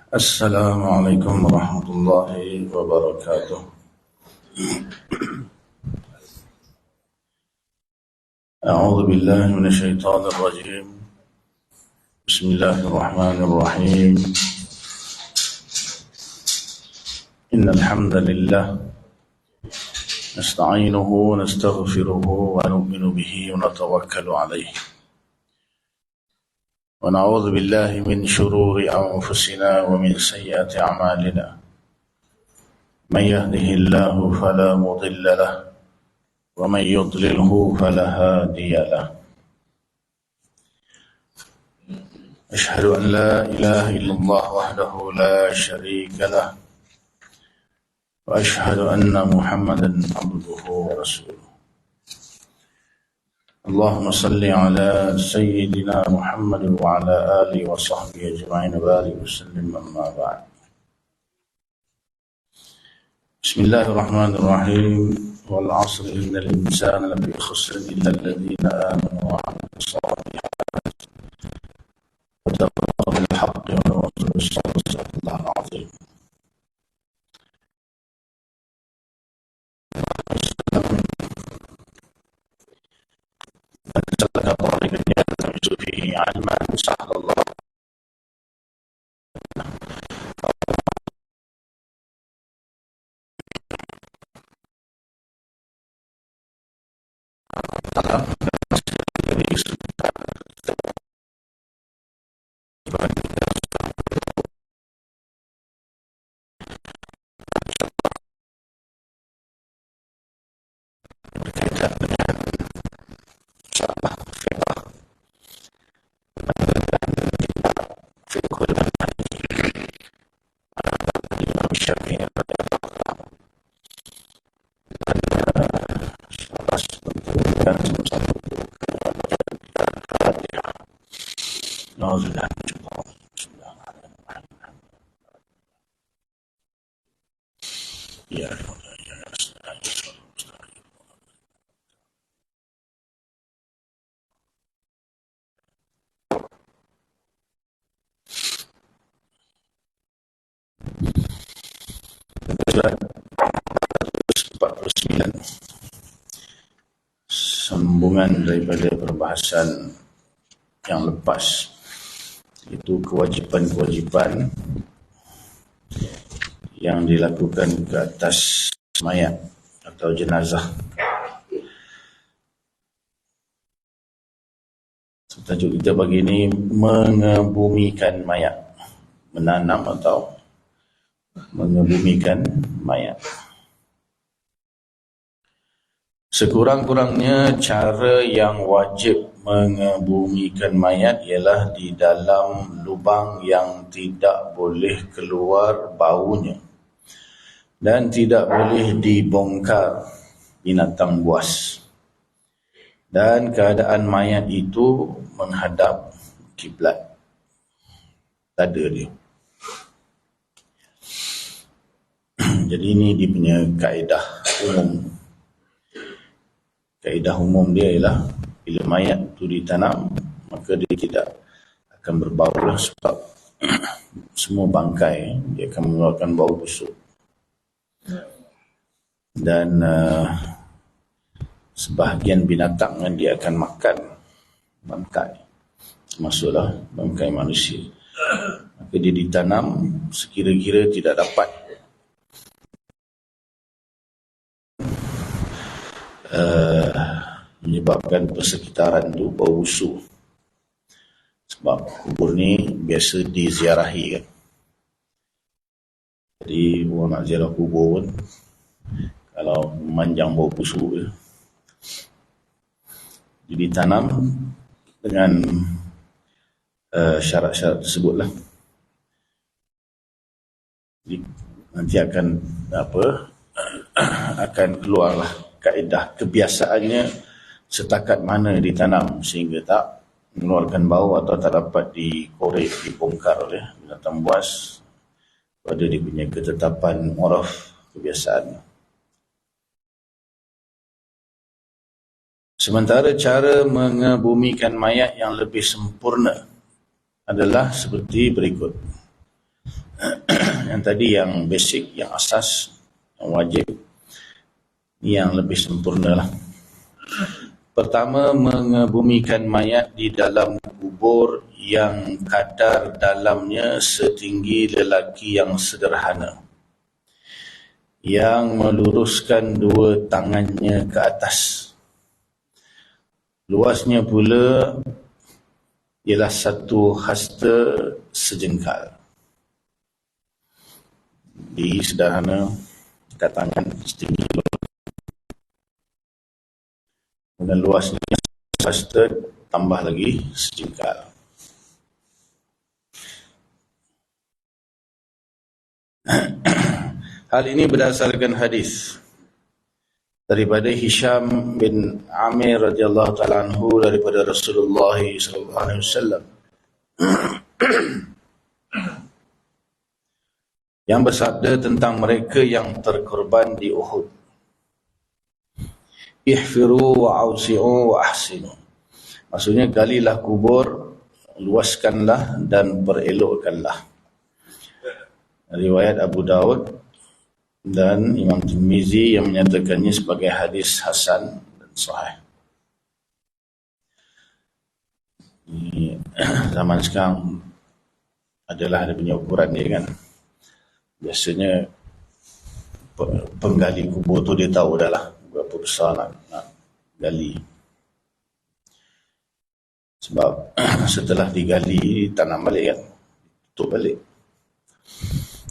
Assalamualaikum warahmatullahi wabarakatuh. A'udzu billahi minasyaitonir rajim. Bismillahirrahmanirrahim. Innal hamdalillah nasta'inuhu wa nastaghfiruhu wa nu'minu bihi wa natawakkalu 'alaihi. ونعوذ بالله من شرور أنفسنا ومن سيئات أعمالنا من يهده الله فلا مضل له ومن يضلله فلا هادي له أشهد أن لا إله إلا الله وحده لا شريك له وأشهد أن محمدا عبده ورسوله اللهم صل على سيدنا محمد وعلى آله وصحبه أجمعين وبارك وسلم أما بعد بسم الله الرحمن الرحيم والعصر إن الإنسان لفي خسر إلا الذين آمنوا وعملوا الصالحات وتواصوا بالحق وتواصوا بالصبر صدق الله العظيم من سلك طريقا يلتمس فيه علما سهل الله berkaitan dengan syarah fiqh fiqhul manhaj Imam Syafi'i dan satu Alhamdulillah. Ya surat 49 sambungan daripada perbahasan yang lepas, itu kewajipan-kewajipan yang dilakukan ke atas mayat atau jenazah. Tajuk kita pagi ini mengebumikan mayat, menanam atau mengebumikan mayat. Sekurang-kurangnya cara yang wajib mengebumikan mayat ialah di dalam lubang yang tidak boleh keluar baunya dan tidak boleh dibongkar binatang buas, dan keadaan mayat itu menghadap kiblat, dada dia. Jadi ini dia punya kaedah umum. Kaedah umum dia ialah bila mayat itu ditanam, maka dia tidak akan berbau lah, sebab semua bangkai dia akan mengeluarkan bau busuk. Dan sebahagian binatang dia akan makan bangkai, termasuklah bangkai manusia. Maka dia ditanam sekira-kira tidak dapat menyebabkan persekitaran tu bau busuk. Sebab kubur ni biasa diziarahi kan. Jadi orang nak ziarah kubur pun, kalau memanjang bau busuk je, jadi tanam dengan syarat-syarat tersebutlah. Jadi nanti akan akan keluarlah kaedah kebiasaannya setakat mana ditanam sehingga tak mengeluarkan bau atau tak dapat dikorek, dibongkar oleh binatang buas pada dia punya ketetapan uraf kebiasaan. Sementara cara mengebumikan mayat yang lebih sempurna adalah seperti berikut. Yang tadi yang basic, yang asas, yang wajib, yang lebih sempurna lah. Pertama, mengebumikan mayat di dalam kubur yang kadar dalamnya setinggi lelaki yang sederhana, yang meluruskan dua tangannya ke atas. Luasnya pula ialah satu hasta sejengkal. Di sederhana, kat tangan setinggi dan luasnya hasta tambah lagi sejengkal. Hal ini berdasarkan hadis daripada Hisham bin Amir radhiyallahu ta'ala anhu daripada Rasulullah sallallahu alaihi wasallam yang bersabda tentang mereka yang terkorban di Uhud. Ihfiru wa awsi'u wa ahsinu. Maksudnya galilah kubur, luaskanlah dan perelokkanlah. Riwayat Abu Daud dan Imam Tirmizi yang menyatakannya sebagai hadis hasan dan sahih. Zaman sekarang adalah ada punya ukuran dia kan. Biasanya penggali kubur tu dia tahu dah lah berapa besar nak gali. Sebab setelah digali tanam balik kan, tutup balik.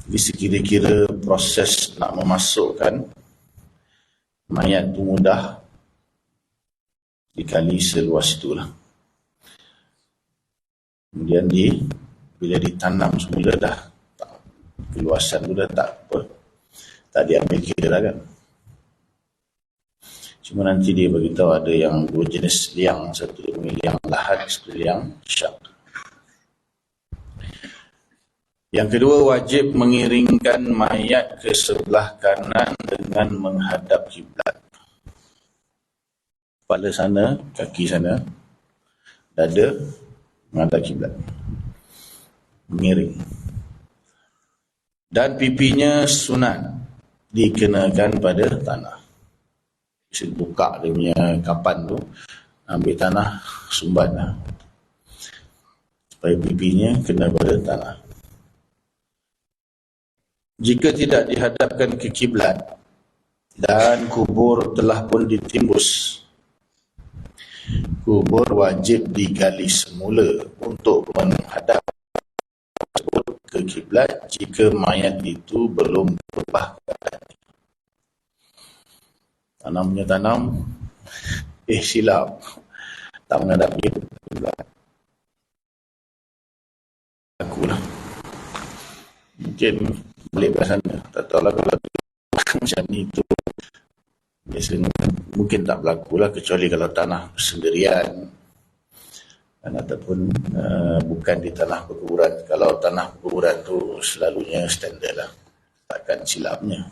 Jadi sekira-kira proses nak memasukkan mayat tu mudah, dikali seluas itulah. Kemudian bila ditanam semula dah, keluasan tu dah tak diambil kira dah kan. Cuma nanti dia beritahu ada yang dua jenis liang, satu liang lahat, satu liang syak. Yang kedua, wajib mengiringkan mayat ke sebelah kanan dengan menghadap kiblat. Kepala sana, kaki sana, dada menghadap kiblat. Mengiring. Dan pipinya sunat dikenakan pada tanah. Bisa buka dia punya kapan tu, ambil tanah, sumbat lah. Supaya pipinya kena pada tanah. Jika tidak dihadapkan ke kiblat dan kubur telah pun ditimbus, kubur wajib digali semula untuk menghadap ke kiblat jika mayat itu belum berubah keadaan. Tanamnya tanam, silap, tak menghadap kiblat. Akulah. Mungkin balik ke sana, tak tahulah kalau macam ni tu biasanya mungkin tak berlaku lah, kecuali kalau tanah sendirian ataupun bukan di tanah perkuburan. Kalau tanah perkuburan tu selalunya standard lah, takkan silapnya.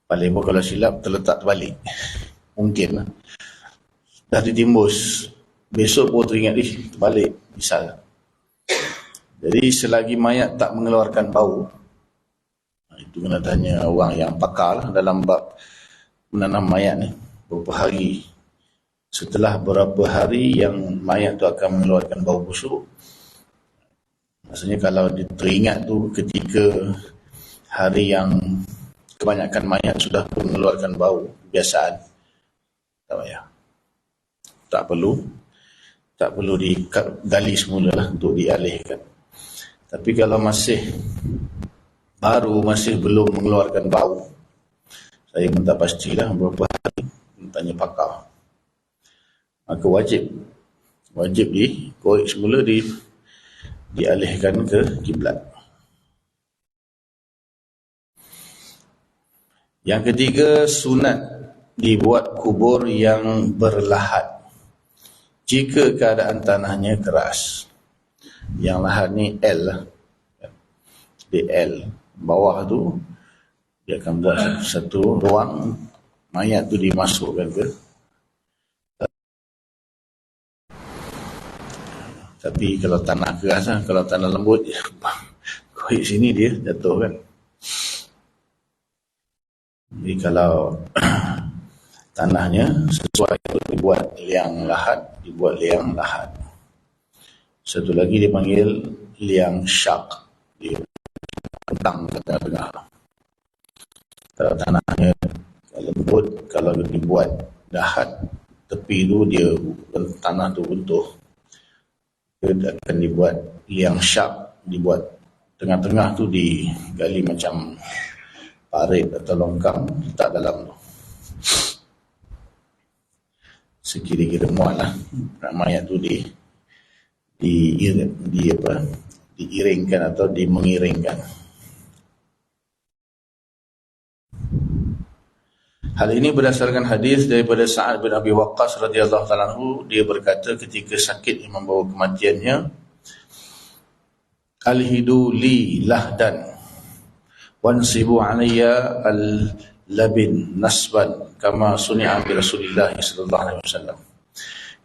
Paling pun kalau silap terletak terbalik, mungkin lah. Dah ditimbus, besok pun teringat terbalik misal. Jadi selagi mayat tak mengeluarkan bau, itu kena tanya orang yang pakar lah dalam bab menanam mayat ni. Berapa hari, setelah berapa hari yang mayat tu akan mengeluarkan bau busuk. Maksudnya kalau teringat tu ketika hari yang kebanyakan mayat sudah pun mengeluarkan bau, kebiasaan, tak payah. Tak perlu digali semula lah untuk dialihkan. Tapi kalau masih belum mengeluarkan bau, saya pun tak pastilah berapa hari, tanya pakar. Maka wajib dikorek semula, dialihkan ke kiblat. Yang ketiga, sunat dibuat kubur yang berlahat jika keadaan tanahnya keras. Yang lahat ni L lah. Di L bawah tu dia akan buat satu ruang, mayat tu dimasukkan ke Tapi kalau tanah keras, kalau tanah lembut, koik sini dia jatuh kan. Jadi kalau tanahnya sesuai untuk dibuat liang lahat. Satu lagi dipanggil liang syak, dia bentang ke tengah-tengah. Kalau tanahnya lembut, kalau dibuat lahat, tepi tu dia tanah tu runtuh, dia akan dibuat liang syak, dibuat tengah-tengah tu digali macam parit atau longkang, letak dalam tu. Sekira-kira muat lah mayat tu diiringkan atau dimengiringkan. Hal ini berdasarkan hadis daripada Sa'ad bin Abi Waqqas radhiyallahu ta'ala anhu. Dia berkata ketika sakit yang membawa kematiannya, alhidu li lahdan wansibu alayya al-labin nasban kama suni'a bi Rasulillah sallallahu alaihi wasallam.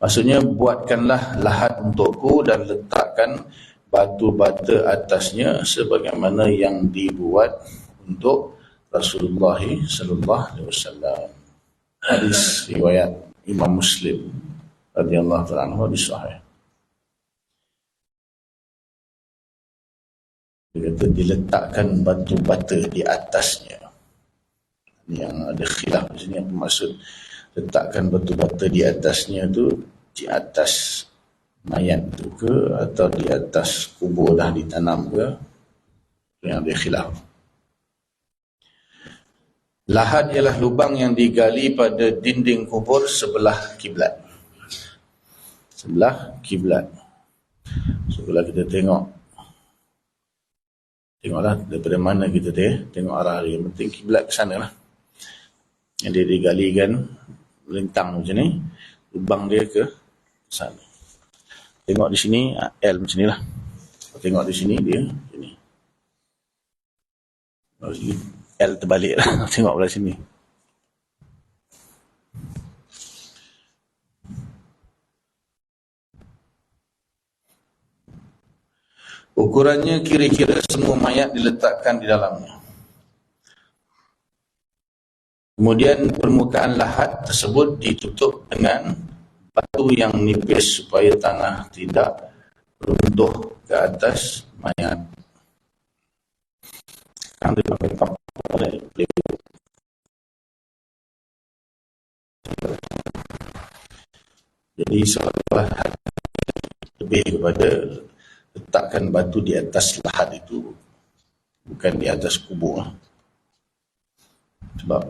Maksudnya, buatkanlah lahat untukku dan letakkan batu bata atasnya sebagaimana yang dibuat untuk Rasulullah sallallahu alaihi wasallam. Hadis riwayat Imam Muslim radhiyallahu ta'ala anhu di sahih. Dia kata diletakkan batu bata di atasnya. Yang ada khilaf di sini, apa maksud letakkan batu bata di atasnya tu, di atas mayat tu ke atau di atas kubur dah ditanam ke? Yang ada khilaf. Lahat ialah lubang yang digali pada dinding kubur sebelah kiblat. Sebelah kiblat. Sebelah kita tengoklah daripada mana kita tengok arah dia. Yang penting kiblat ke sana lah. Yang dia digalikan melintang macam ni, lubang dia ke sana. Tengok di sini L macam ni lah. Tengok di sini dia macam ni. L terbalik lah. Tengok belah sini. Ukurannya kira-kira semua mayat diletakkan di dalamnya. Kemudian permukaan lahat tersebut ditutup dengan batu yang nipis supaya tanah tidak runtuh ke atas mayat. Sekarang dia pakai kapal. Jadi seolah lebih kepada letakkan batu di atas lahat itu, bukan di atas kubur. Sebab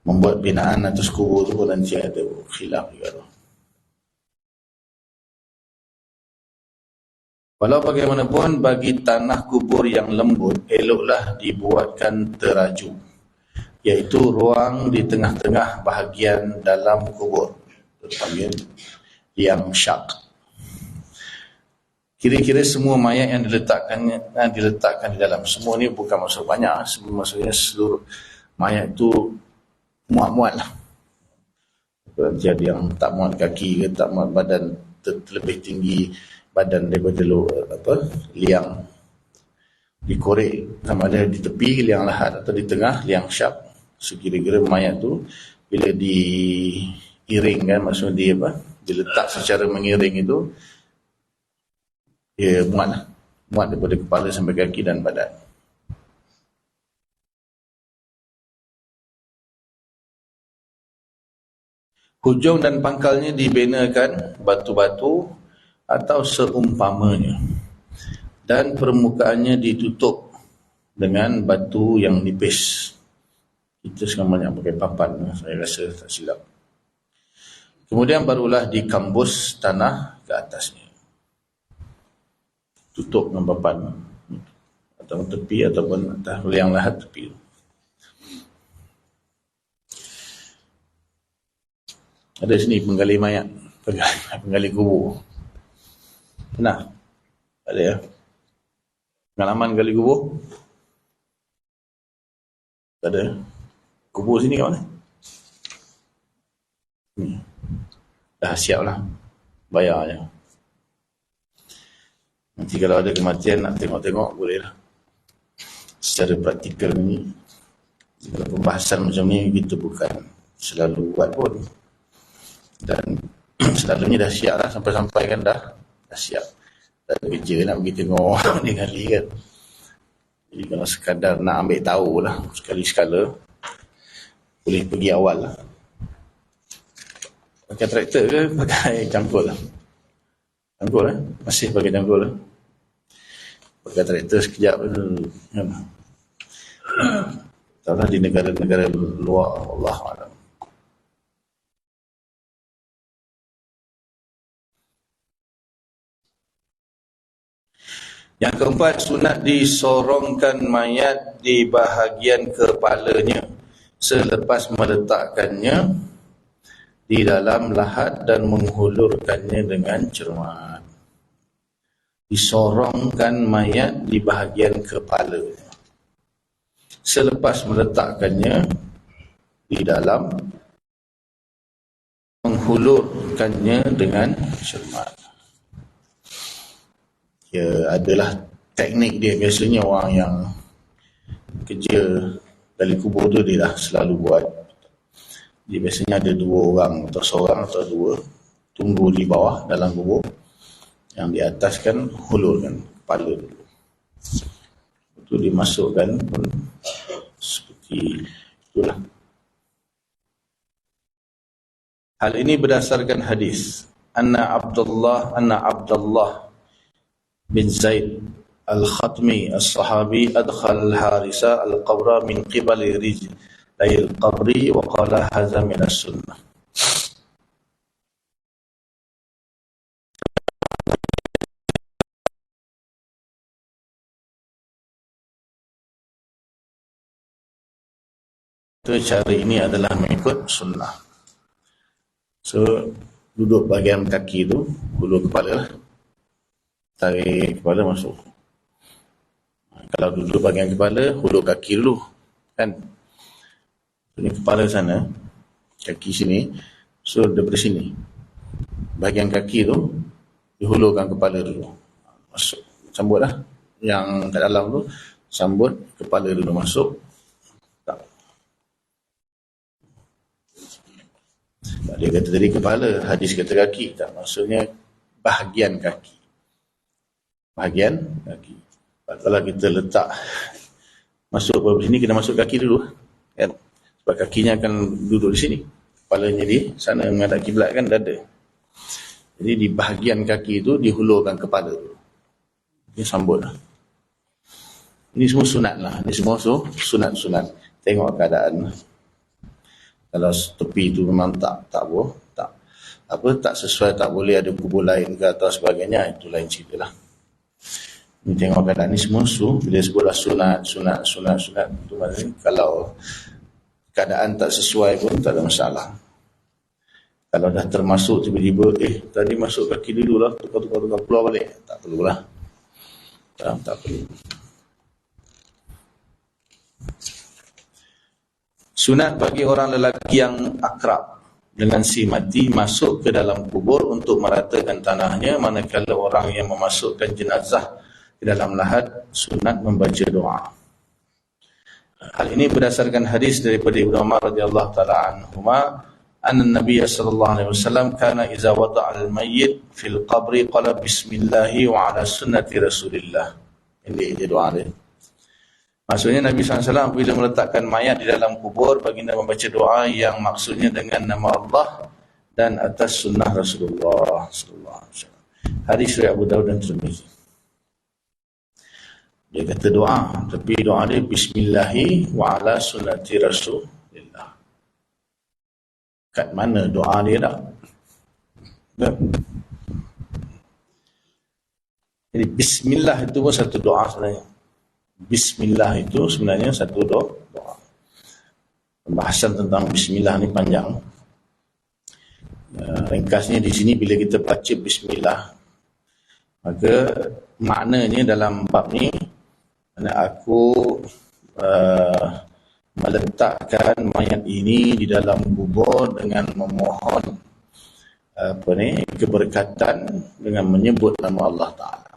membuat binaan atas kubur itu pun nanti ada khilaf juga. Walau bagaimanapun, bagi tanah kubur yang lembut, eloklah dibuatkan teraju, iaitu ruang di tengah-tengah bahagian dalam kubur, terpanggil liang syak. Kira-kira semua mayat yang diletakkan di dalam. Semua ni bukan maksud banyak, maksudnya seluruh mayat itu muat-muat lah. Jadi yang tak muat kaki ke, tak muat badan, terlebih tinggi badan daripada liang, dikorek sama ada di tepi liang lahat atau di tengah liang syak. Sekira-kira mayat tu bila diiringkan, maksudnya diletak secara mengiring itu, dia muat daripada kepala sampai kaki dan badan. Hujung dan pangkalnya dibinakan batu-batu atau seumpamanya, dan permukaannya ditutup dengan batu yang nipis. Kita sekarang banyak pakai papan, saya rasa tak silap. Kemudian barulah dikambus tanah ke atasnya, tutup dengan papan atau tepi ataupun atas liang lahat tepi. Ada sini penggali mayat, penggali kubur. Pernah? Ada ya? Pengalaman gali kubur? Tak ada. Kubur sini kat mana? Dah siap lah. Bayar je. Nanti kalau ada kematian nak tengok-tengok boleh lah. Secara praktikal ni, kalau pembahasan macam ni kita bukan selalu buat pun. Dan selalunya dah siap lah, sampai-sampai kan dah siap. Tak ada kerja nak pergi tengok ni kali kan. Jadi kalau sekadar nak ambil tahu lah, sekali-sekala boleh pergi awal lah. Pakai traktor ke pakai cangkul lah? Cangkul lah, masih pakai cangkul lah. Pakai traktor sekejap kan. Tahulah di negara-negara luar, Allah Alam. Yang keempat, sunat disorongkan mayat di bahagian kepalanya selepas meletakkannya di dalam lahat dan menghulurkannya dengan cermat. Disorongkan mayat di bahagian kepalanya selepas meletakkannya di dalam, menghulurkannya dengan cermat. Ya, adalah teknik dia. Biasanya orang yang kerja dari kubur tu dia dah selalu buat. Dia biasanya ada 2 orang atau seorang atau 2 tunggu di bawah dalam kubur, yang di atas kan hulurkan kepala dulu. Itu dimasukkan pun seperti itulah. Hal ini berdasarkan hadis anna Abdullah bin Zaid al-Khatmi as-sahabi adkhal al-harisa al-qabra min qibali rijlayil qabri wa qala hadza min as-sunnah. Cara ini adalah mengikut sunnah. So, duduk bahagian kaki tu, hulur kepala lah. Tarik kepala masuk. Kalau duduk bahagian kepala, hulur kaki dulu. Kan? Ini kepala sana, kaki sini. So, daripada sini. Bahagian kaki tu, dihulurkan kepala dulu. Masuk. Sambut lah. Yang kat dalam tu, sambut kepala dulu masuk. Tak. Dia kata tadi kepala, hadis kata kaki. Tak, maksudnya bahagian kaki. Bahagian kaki. Kalau kita letak masuk ke sini, kena masuk kaki dulu kan? Sebab kakinya akan duduk di sini, kepalanya di sana menghadap kiblat kan, dada. Jadi di bahagian kaki itu dihulurkan kepala dulu. Ini sambut lah. Ini semua sunat lah. Ini semua sunat-sunat. Tengok keadaan. Kalau tepi itu memang tak sesuai, tak boleh ada kubur lain ke atau sebagainya, itu lain cerita lah. Ini tengok keadaan ni semua bila sebutlah sunat itu maksudnya kalau keadaan tak sesuai pun tak ada masalah. Kalau dah termasuk tiba-tiba tadi masuk kaki dulu lah, tukar keluar balik, tak perlulah. Tak perlu. Sunat bagi orang lelaki yang akrab dengan si mati masuk ke dalam kubur untuk meratakan tanahnya, manakala orang yang memasukkan jenazah di dalam lahat sunat membaca doa. Hal ini berdasarkan hadis daripada Ibnu Umar radhiyallahu taala anhuma, anna Nabi sallallahu alaihi wasallam kana idza wada'a al-mayyit fil qabri qala bismillah wa ala sunnati Rasulillah. Ini doa dia. Maksudnya Nabi SAW bila meletakkan mayat di dalam kubur, baginda membaca doa yang maksudnya dengan nama Allah dan atas sunnah Rasulullah sallallahu alaihi wasallam. Hadis riwayat Abu Dawud dan Tirmizi. Dia kata doa, tapi doa dia bismillahi wa ala sunnati Rasulillah. Kat mana doa dia tak? Jadi bismillah itu pun satu doa sebenarnya. Bismillah itu sebenarnya satu doa. Pembahasan tentang bismillah ni panjang. Ringkasnya di sini, bila kita baca bismillah, maka maknanya dalam bab ni, aku meletakkan mayat ini di dalam kubur dengan memohon keberkatan dengan menyebut nama Allah Ta'ala.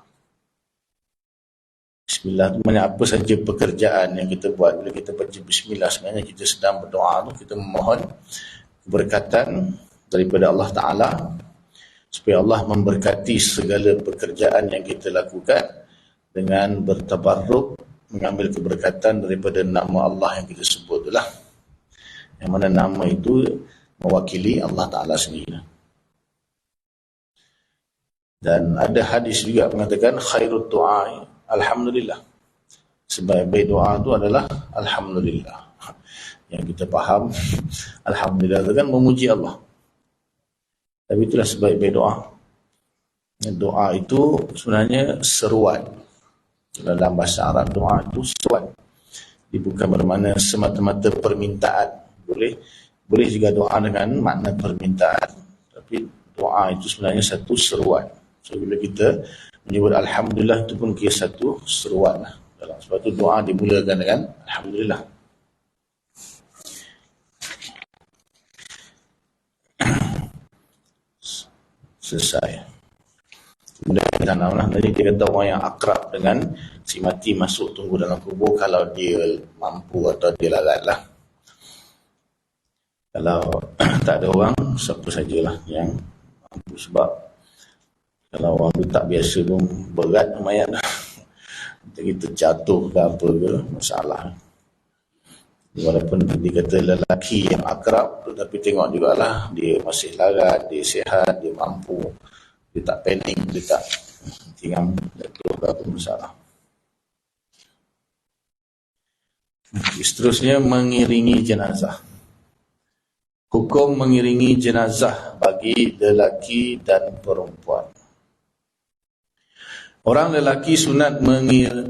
Bismillah tu maknanya apa saja pekerjaan yang kita buat. Bila kita baca Bismillah, sebenarnya kita sedang berdoa tu, kita memohon keberkatan daripada Allah Ta'ala, supaya Allah memberkati segala pekerjaan yang kita lakukan dengan bertabarruk, mengambil keberkatan daripada nama Allah yang kita sebut itulah. Yang mana nama itu mewakili Allah Ta'ala sendiri. Dan ada hadis juga mengatakan khairut du'a alhamdulillah. Sebaik-baik doa itu adalah alhamdulillah. Yang kita faham alhamdulillah itu kan memuji Allah. Tapi itulah sebaik-baik doa. Doa itu sebenarnya seruan. Dalam bahasa Arab doa itu seruan. Dia bukan bermakna semata-mata permintaan. Boleh juga doa dengan makna permintaan. Tapi doa itu sebenarnya satu seruan. So bila kita menyebut alhamdulillah, itu pun kira satu seruan lah. Sebab itu doa dimulakan dengan alhamdulillah. Selesai. Kemudian kita nampak tadi dia kata orang yang akrab dengan si mati masuk tunggu dalam kubur, kalau dia mampu atau dia larat lah. Kalau tak ada orang, siapa sajalah yang mampu. Sebab kalau orang tu tak biasa pun berat mayat dah. Kita jatuh ke apa ke, masalah. Walaupun dia kata lelaki yang akrab, tetapi tengok jugalah dia masih larat, dia sihat, dia mampu, dia tak panik, dia tak tinggal jatuh ke apa, masalah. Seterusnya, mengiringi jenazah. Hukum mengiringi jenazah bagi lelaki dan perempuan. Orang lelaki sunat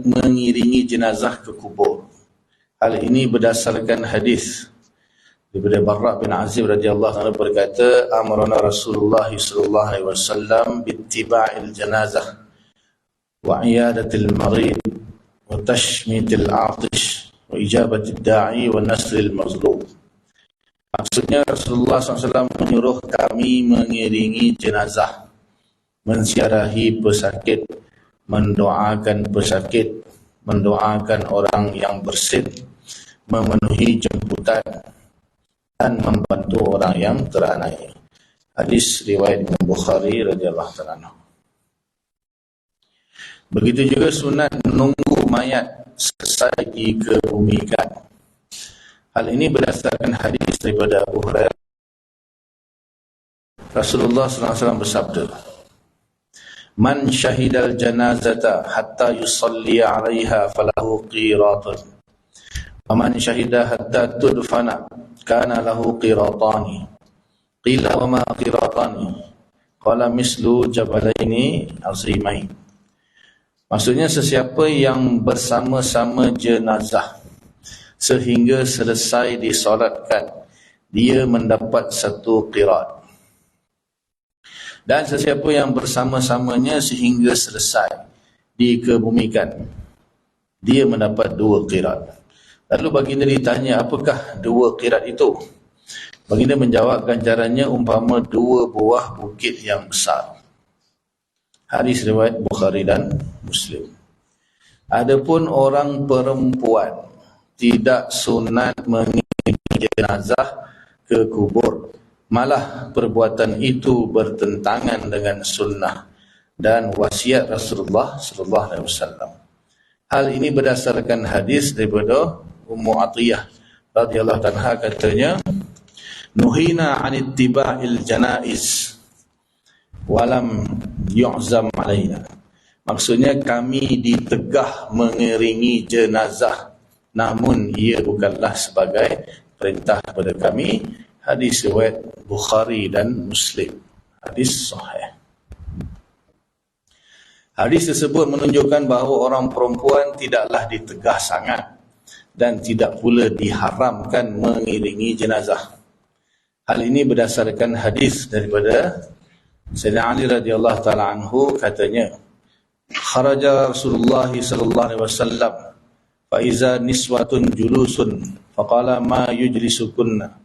mengiringi jenazah ke kubur. Hal ini berdasarkan hadis daripada Barra bin Azib radhiyallahu anhu berkata, "Amarna Rasulullah sallallahu alaihi wasallam bittiba'il janazah wa iyadatil marid wa tashmitil 'atish wa ijabatil da'i wa nasril mazlum." Maksudnya Rasulullah SAW menyuruh kami mengiringi jenazah, menziarahi pesakit, mendoakan pesakit, mendoakan orang yang bersin, memenuhi jemputan, dan membantu orang yang teraniaya. Hadis riwayat Imam Bukhari radhiyallahu ta'ala. Begitu juga sunat menunggu mayat selesai dikebumikan. Hal ini berdasarkan hadis daripada Abu Hurairah. Rasulullah SAW bersabda, "Man syahidal janazata hatta yusalli 'alaiha falahu qiratun. Wa man syahida hatta tudfana kana lahu qiratani. Qila wa ma qiratani? Qala mislu jabalaini 'azimain." Maksudnya, sesiapa yang bersama-sama jenazah sehingga selesai disolatkan, dia mendapat satu qirat. Dan sesiapa yang bersama-samanya sehingga selesai dikebumikan, dia mendapat 2 qirat. Lalu baginda ditanya, apakah 2 qirat itu? Baginda menjawab, ganjarannya umpama 2 buah bukit yang besar. Hadis riwayat Bukhari dan Muslim. Adapun orang perempuan tidak sunat mengiringi jenazah ke kubur. Malah perbuatan itu bertentangan dengan sunnah dan wasiat Rasulullah sallallahu alaihi wasallam. Hal ini berdasarkan hadis daripada Ummu Atiyah radhiyallahu anha, katanya, "Nuhina 'an ittiba'il janaiz wa lam yu'zam 'alaina." Maksudnya, kami ditegah mengiringi jenazah, namun ia bukanlah sebagai perintah kepada kami. Hadis riwayat Bukhari dan Muslim. Hadis sahih. Hadis tersebut menunjukkan bahawa orang perempuan tidaklah ditegah sangat dan tidak pula diharamkan mengiringi jenazah. Hal ini berdasarkan hadis daripada Sayyidina Ali radhiyallahu ta'ala anhu, katanya, "Kharaja Rasulullah sallallahu alaihi wasallam fa iza niswatun julusun faqala ma yujlisukunna.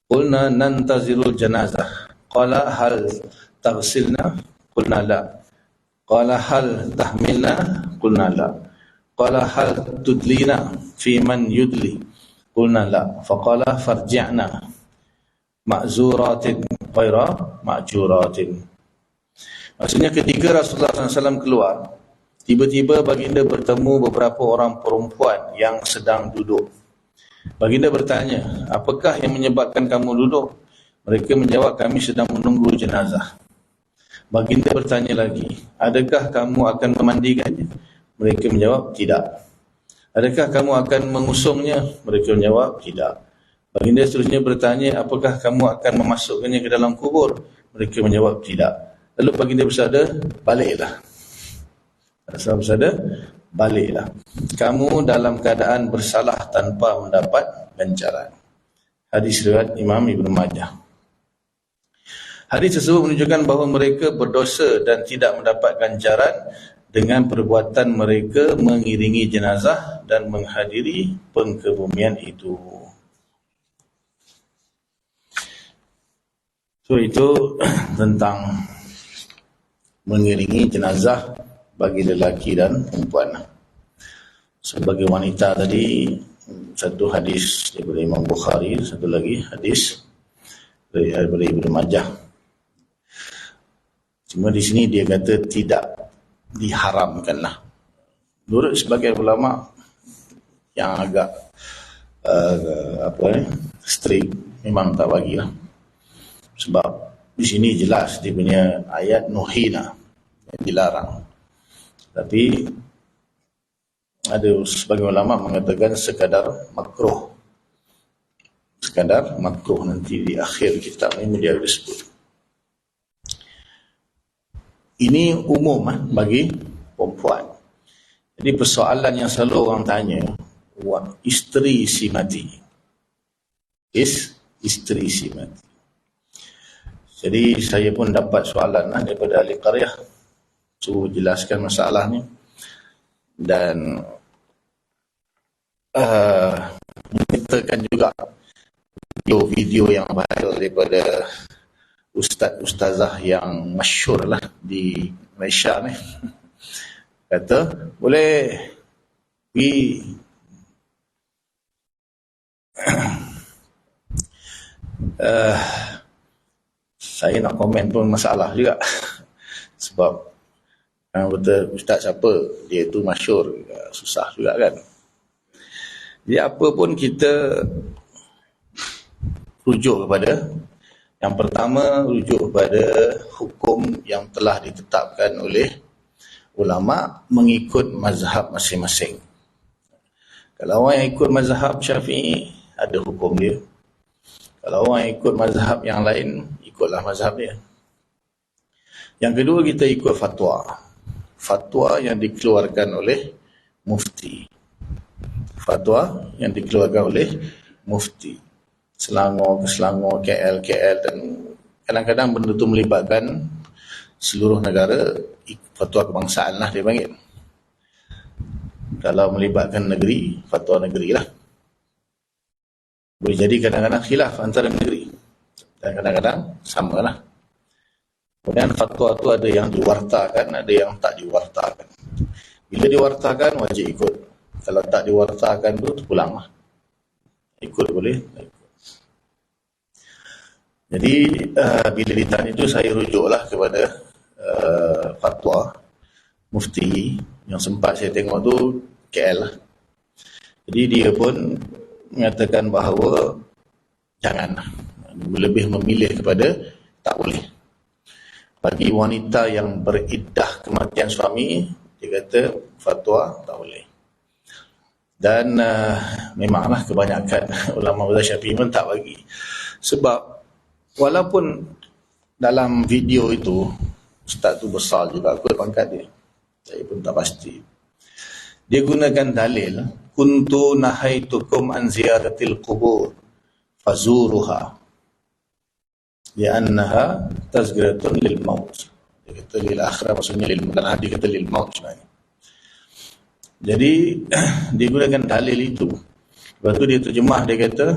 Qulna nantazirul janazah. Qala hal taghsilna? Qulna la. Qala hal tahmilna? Qulna la. Qala hal tudlina fi man yudli. Qulna la. Faqala farji'na ma'zuratin ghaira ma'juratin. Maksudnya ketika Rasulullah SAW keluar, tiba-tiba baginda bertemu beberapa orang perempuan yang sedang duduk. Baginda bertanya, apakah yang menyebabkan kamu duduk? Mereka menjawab, kami sedang menunggu jenazah. Baginda bertanya lagi, adakah kamu akan memandikannya? Mereka menjawab, tidak. Adakah kamu akan mengusungnya? Mereka menjawab, tidak. Baginda seterusnya bertanya, apakah kamu akan memasukkannya ke dalam kubur? Mereka menjawab, tidak. Lalu baginda bersabda, baliklah. Rasulullah bersabda, baliklah. Kamu dalam keadaan bersalah tanpa mendapat ganjaran. Hadis riwayat Imam Ibn Majah. Hadis tersebut menunjukkan bahawa mereka berdosa dan tidak mendapat ganjaran dengan perbuatan mereka mengiringi jenazah dan menghadiri pengkebumian itu. So itu tentang mengiringi jenazah bagi lelaki dan perempuan. Sebagai wanita tadi, satu hadis daripada Imam Bukhari, satu lagi hadis daripada Ibnu Majah. Cuma di sini dia kata tidak diharamkanlah. Menurut sebagian ulama yang agak strict, memang tak bagilah. Sebab di sini jelas dia punya ayat nuhina, dilarang. Tapi ada sebagian ulama mengatakan sekadar makruh. Sekadar makruh, nanti di akhir kitab ini dia disebut. Ini umum bagi perempuan. Jadi persoalan yang selalu orang tanya, isteri si mati. Isteri si mati. Jadi saya pun dapat soalan daripada ahli qaryah, suruh jelaskan masalah ni. Dan menyertakan juga video yang viral daripada ustazah yang masyhur lah di Malaysia ni. Kata, boleh pergi saya nak komen pun masalah juga. Sebab betul ustaz siapa, dia tu masyhur, susah juga kan. Jadi apa pun kita rujuk kepada, yang pertama rujuk kepada hukum yang telah ditetapkan oleh ulama mengikut mazhab masing-masing. Kalau orang yang ikut mazhab Syafi'i, ada hukum dia. Kalau orang yang ikut mazhab yang lain, ikutlah mazhab dia. Yang kedua, kita ikut fatwa. Fatwa yang dikeluarkan oleh mufti. Fatwa yang dikeluarkan oleh mufti. Selangor ke Selangor, KL dan kadang-kadang benda itu melibatkan seluruh negara. Fatwa kebangsaan lah dia panggil. Kalau melibatkan negeri, fatwa negeri lah. Boleh jadi kadang-kadang khilaf antara negeri, dan kadang-kadang sama lah. Kemudian fatwa itu ada yang diwartakan, ada yang tak diwartakan. Bila diwartakan, wajib ikut. Kalau tak diwartakan tu, pulang lah. Ikut boleh, tak ikut. Jadi bila ditanya itu, saya rujuklah kepada fatwa mufti yang sempat saya tengok tu KL lah. Jadi dia pun mengatakan bahawa jangan, lebih memilih kepada tak boleh. Bagi wanita yang beriddah kematian suami, dia kata fatwa tak boleh. Dan memanglah kebanyakan ulama mazhab Syafi'i pun tak bagi. Sebab walaupun dalam video itu ustaz tu besar juga kot pangkat dia, saya pun tak pasti, dia gunakan dalil kuntu nahaitukum an ziyaratil qubur fazuruha li'annaha tazkiratun lil maut. Dia kata lil akhirah, maksudnya lil, bukan dia kata lil maut sebenarnya. Jadi dia gunakan dalil itu. Lepas tu dia terjemah, dia kata,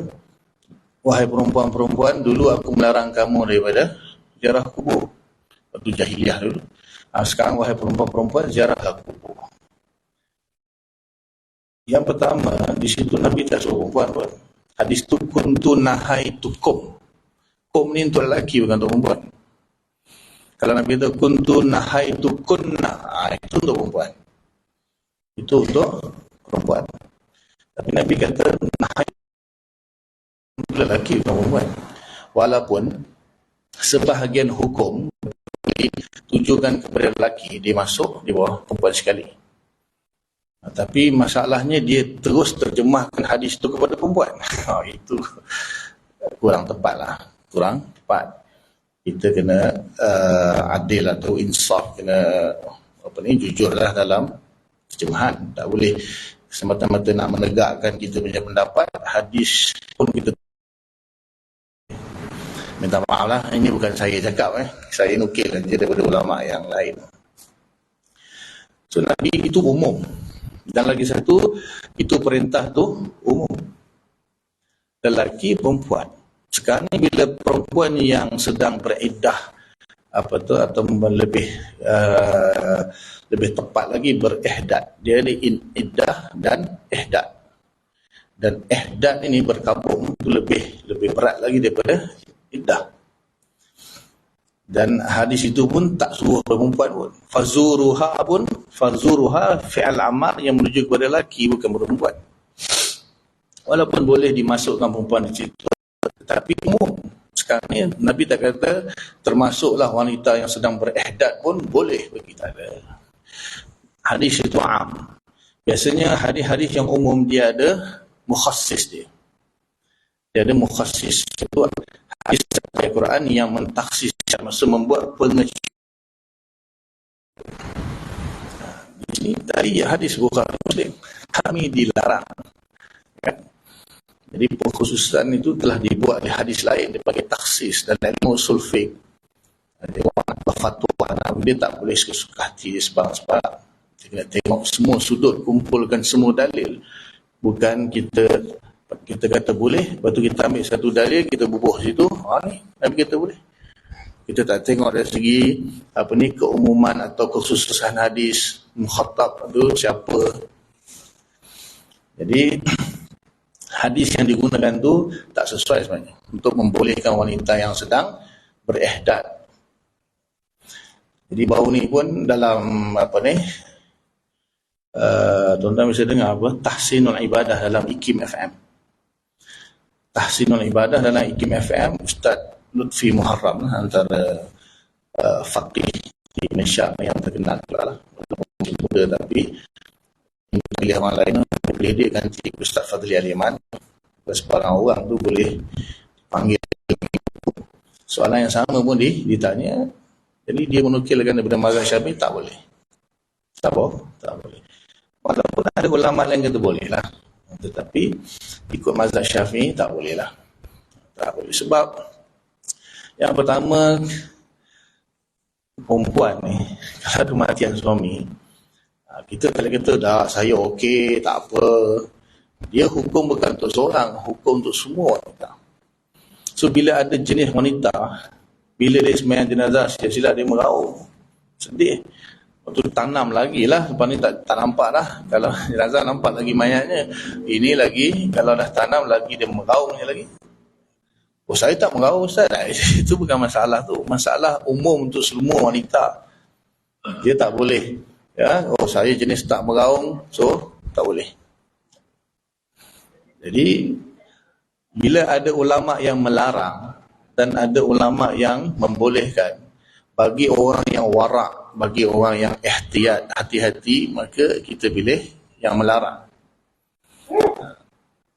wahai perempuan-perempuan, dulu aku melarang kamu daripada ziarah kubur. Waktu jahiliah dulu. Sekarang wahai perempuan-perempuan, ziarahlah kubur. Yang pertama, di situ Nabi tak suruh perempuan pun. Hadis tu kuntu nahaitukum. Kum ni untuk lelaki, bukan untuk perempuan. Kalau Nabi kata kuntu nahaitukunna, itu untuk perempuan. Itu untuk perempuan. Tapi Nabi kata untuk lelaki, bukan perempuan. Walaupun sebahagian hukum ditujukan kepada lelaki, dia masuk di bawah perempuan sekali. Tapi masalahnya dia terus terjemahkan hadis itu kepada perempuan. Itu kurang tepat lah. Kurang tepat. Kita kena adil atau insaf, kena jujur lah dalam terjemahan. Tak boleh semata-mata nak menegakkan kita punya pendapat, hadis pun kita minta maaf lah, ini bukan saya cakap, saya nukil je daripada ulama yang lain. So Nabi itu umum. Dan lagi satu, itu perintah tu umum. Lelaki, perempuan. Sekarang ni bila perempuan yang sedang beriddah atau lebih tepat lagi berihdad. Dia ada iddah dan ihdad. Dan ihdad ini berkabung itu lebih berat lagi daripada iddah. Dan hadis itu pun tak suruh perempuan pun. Fazuruha fi'al amar yang menuju kepada lelaki, bukan perempuan. Walaupun boleh dimasukkan perempuan di situ, tetapi umum. Sekarang ni Nabi tak kata termasuklah wanita yang sedang berihdad pun boleh bagi kita. Hadis itu am. Biasanya hadis-hadis yang umum dia ada mukhassis dia. Dia ada mukhassis. Itu hadis Al-Quran yang mentaksis, maksud membuat pengecualian. Di sini tadi hadis Bukhari Muslim, kami dilarang. Kan? Jadi pengkhususan itu telah dibuat oleh hadis lain, dia pakai taksis. Dan ilmu usul fiqh, dia orang berfatwa, dia tak boleh suka hati dia sebarang-sebarang. Dia kena tengok semua sudut, kumpulkan semua dalil. Bukan kita kata boleh, lepas tu kita ambil satu dalil, kita bubuh situ, ni Nabi kata boleh. Kita tak tengok dari segi keumuman atau kekhususan hadis, mukhatab tu siapa. Jadi hadis yang digunakan tu tak sesuai sebenarnya untuk membolehkan wanita yang sedang berihdad. Jadi baru ni pun dalam tuan-tuan bisa dengar Tahsinul Ibadah dalam IKIM FM. Tahsinul Ibadah dalam IKIM FM, Ustaz Lutfi Muharram, antara faqih di Malaysia yang terkenal lah. Masih muda tapi pilih orang lain, pilih dia ganti Ustaz Fadli Aliman. Sebarang orang tu boleh panggil. Soalan yang sama pun ditanya. Jadi dia menukilkan daripada mazhab Syafi'i, tak boleh. Tak boleh. Walaupun ada ulama lain kata boleh lah. Tetapi ikut mazhab Syafi'i tak boleh lah. Tak boleh. Sebab yang pertama, perempuan ni kalau ada kematian suami, kita kalau kata dah saya okey, tak apa. Dia hukum bukan untuk seorang, hukum untuk semua wanita. So bila ada jenis wanita, bila dia sembahyang jenazah, silap-silap dia meraung, sedih. Lepas tu tanam lagi lah, lepas ni tak nampak dah. Kalau jenazah nampak lagi mayatnya, ini lagi, kalau dah tanam lagi dia meraungnya lagi. Oh saya tak meraung Ustaz. Itu bukan masalah tu. Masalah umum untuk semua wanita. Dia tak boleh. Ya, oh saya jenis tak meraung, so tak boleh. Jadi bila ada ulama yang melarang dan ada ulama yang membolehkan, bagi orang yang warak, bagi orang yang ihtiyat, hati-hati, maka kita pilih yang melarang.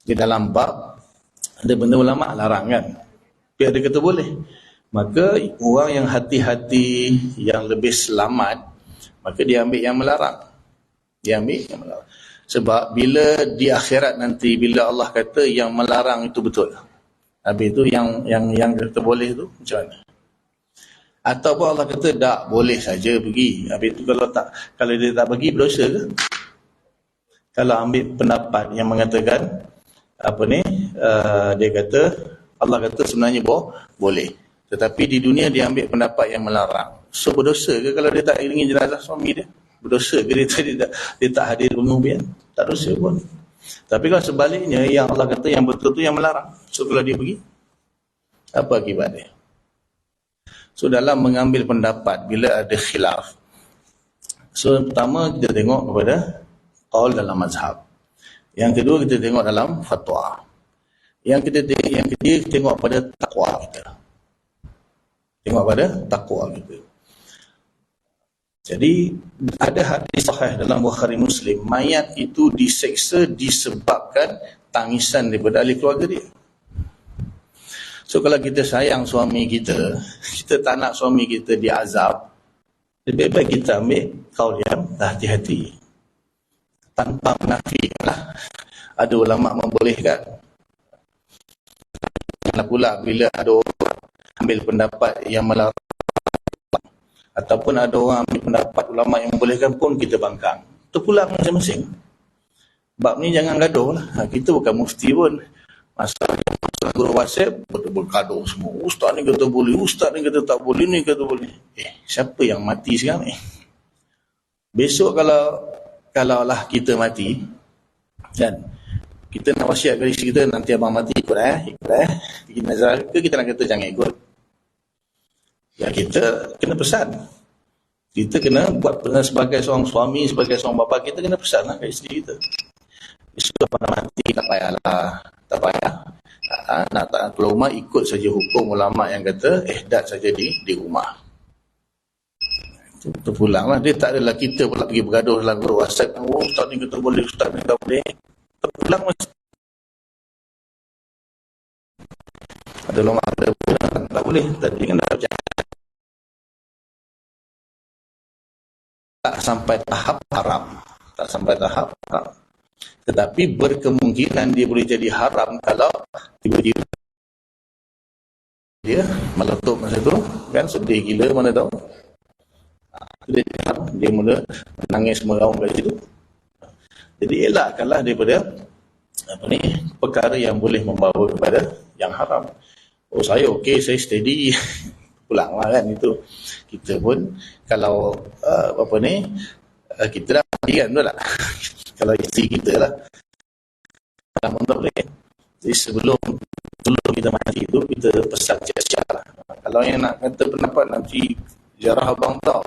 Di dalam bab ada benda ulama larang kan, tapi ada kata boleh. Maka orang yang hati-hati, yang lebih selamat, maka dia ambil yang melarang. Dia ambil yang melarang. Sebab bila di akhirat nanti, bila Allah kata yang melarang itu betul, habis itu yang kata boleh itu macam mana? Ataupun Allah kata tak boleh saja pergi, habis itu kalau dia tak pergi, berdosa ke? Kalau ambil pendapat yang mengatakan dia kata Allah kata sebenarnya boleh, tetapi di dunia dia ambil pendapat yang melarang, so berdosa ke kalau dia tak iringi jenazah suami dia? Berdosa ke dia tak hadir pengubian? Tak dosa pun. Tapi kalau sebaliknya, yang Allah kata yang betul tu yang melarang. So kalau dia pergi, apa akibatnya? So dalam mengambil pendapat bila ada khilaf, so pertama kita tengok kepada qaul dalam mazhab. Yang kedua kita tengok dalam fatwa. Yang ketiga kita tengok pada takwa kita. Tengok pada takwa kita. Jadi ada hadis sahih dalam Bukhari Muslim, mayat itu diseksa disebabkan tangisan daripada ahli keluarga dia. So kalau kita sayang suami kita, kita tak nak suami kita diazab, lebih baik kita ambil kaul yang hati-hati. Tanpa menafikanlah. Ada ulama membolehkan. Kalau pula bila ada orang ambil pendapat yang melarang, ataupun ada orang ambil pendapat ulama yang membolehkan pun kita bangkang. Terpulang masing-masing. Bab ni jangan gaduh lah. Kita bukan mufti pun. Masalah guru WhatsApp bergaduh semua. Ustaz ni kata boleh, ustaz ni kata tak boleh, ni kata boleh. Siapa yang mati sekarang ni? Besok kalau lah kita mati, kan, kita nak wasiat ke isteri kita, nanti abang mati ikut pergi nazar ke, kita nak kata jangan ikut? Ya, kita kena pesan. Kita kena buat sebagai seorang suami, sebagai seorang bapa, kita kena pesan lah ke isteri kita. Besok pada mati tak payahlah, tak payah. Nak tak keluar rumah, ikut saja hukum ulama yang kata ihdat saja di rumah. Terpulang lah. Dia tak adalah kita pula pergi bergaduh dalam grup WhatsApp. Oh, ustaz ni kata boleh, ustaz ni kata boleh. Terpulang masih. Ada ulama kata tak boleh. Tadi kan dah bercakap. Tak sampai tahap haram. Tak sampai tahap haram. Tetapi berkemungkinan dia boleh jadi haram kalau tiba-tiba dia meletup masa tu, kan, sedih gila, mana tahu. Dia mula menangis meraung kat situ. Jadi elakkanlah daripada perkara yang boleh membawa kepada yang haram. Oh, saya okey, saya steady. Pulanglah, kan, itu. Kita pun kalau kita dah mati, kan, betul tak? Kalau isteri kita lah, tak boleh. Jadi sebelum kita mati itu, kita pesan siap-siap lah. Kalau yang nak kata pendapat nanti jarah abang tahu.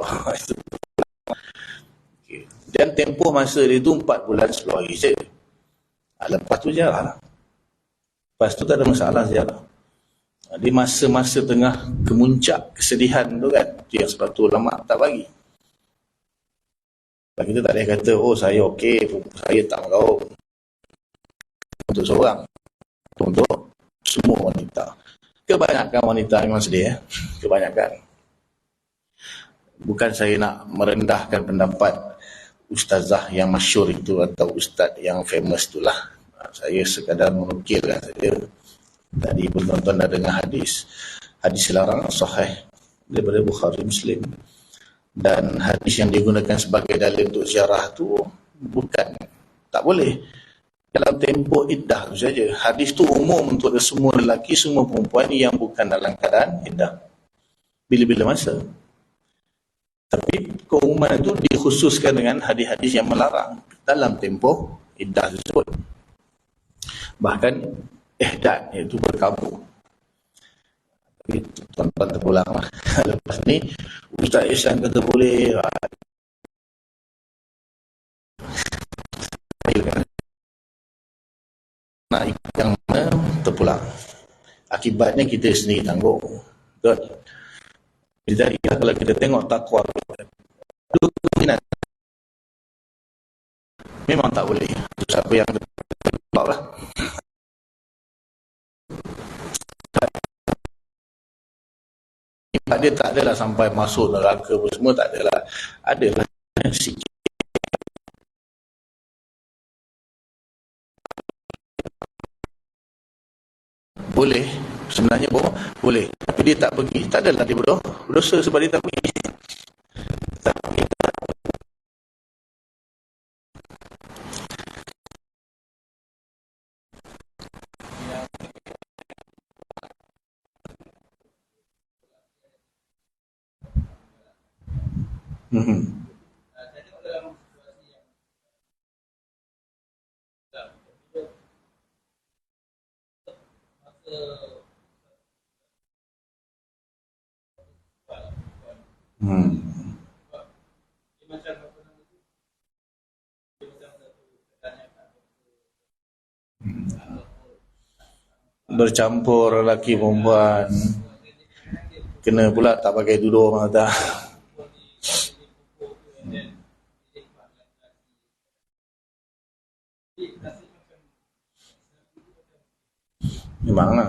Okay. Dan tempoh masa dia itu 4 bulan 10 hari je. Lepas tu jarah lah. Lepas tu tak ada masalah jarah. Di masa-masa tengah kemuncak kesedihan tu, kan, yang sebab tu ulama tak bagi. Kita tak boleh kata, oh saya okey, saya tak meraup. Untuk seorang, untuk semua wanita. Kebanyakan wanita memang sedih. Kebanyakan. Bukan saya nak merendahkan pendapat ustazah yang masyhur itu atau ustaz yang famous itulah. Saya sekadar menukilkan saja. Tadi penonton dah dengar hadis larangan sahih daripada Bukhari Muslim. Dan hadis yang digunakan sebagai dalil untuk ziarah tu bukan, tak boleh. Dalam tempoh iddah tu saja. Hadis tu umum untuk semua lelaki, semua perempuan yang bukan dalam keadaan iddah. Bila-bila masa. Tapi keumuman itu dikhususkan dengan hadis-hadis yang melarang dalam tempoh iddah tersebut. Bahkan ihdad, iaitu berkabur. Tapi tuan-tuan terpulang lah. Lepas ni Ustaz Ihsan kata boleh. Nak yang mana terpulang. Akibatnya kita sendiri tanggung. Betul? Jadi kalau kita tengok takwa, dua kemungkinan. Memang tak boleh. Siapa yang terpulang lah. Dia tak adalah sampai masuk neraka pun semua, tak adalah. Adalah sikit. Boleh, sebenarnya boleh. Tapi dia tak pergi. Tak adalah dia berdosa sebab dia tak pergi. Tapi Bercampur lelaki perempuan, kena pula tak pakai tudung tak. Memanglah.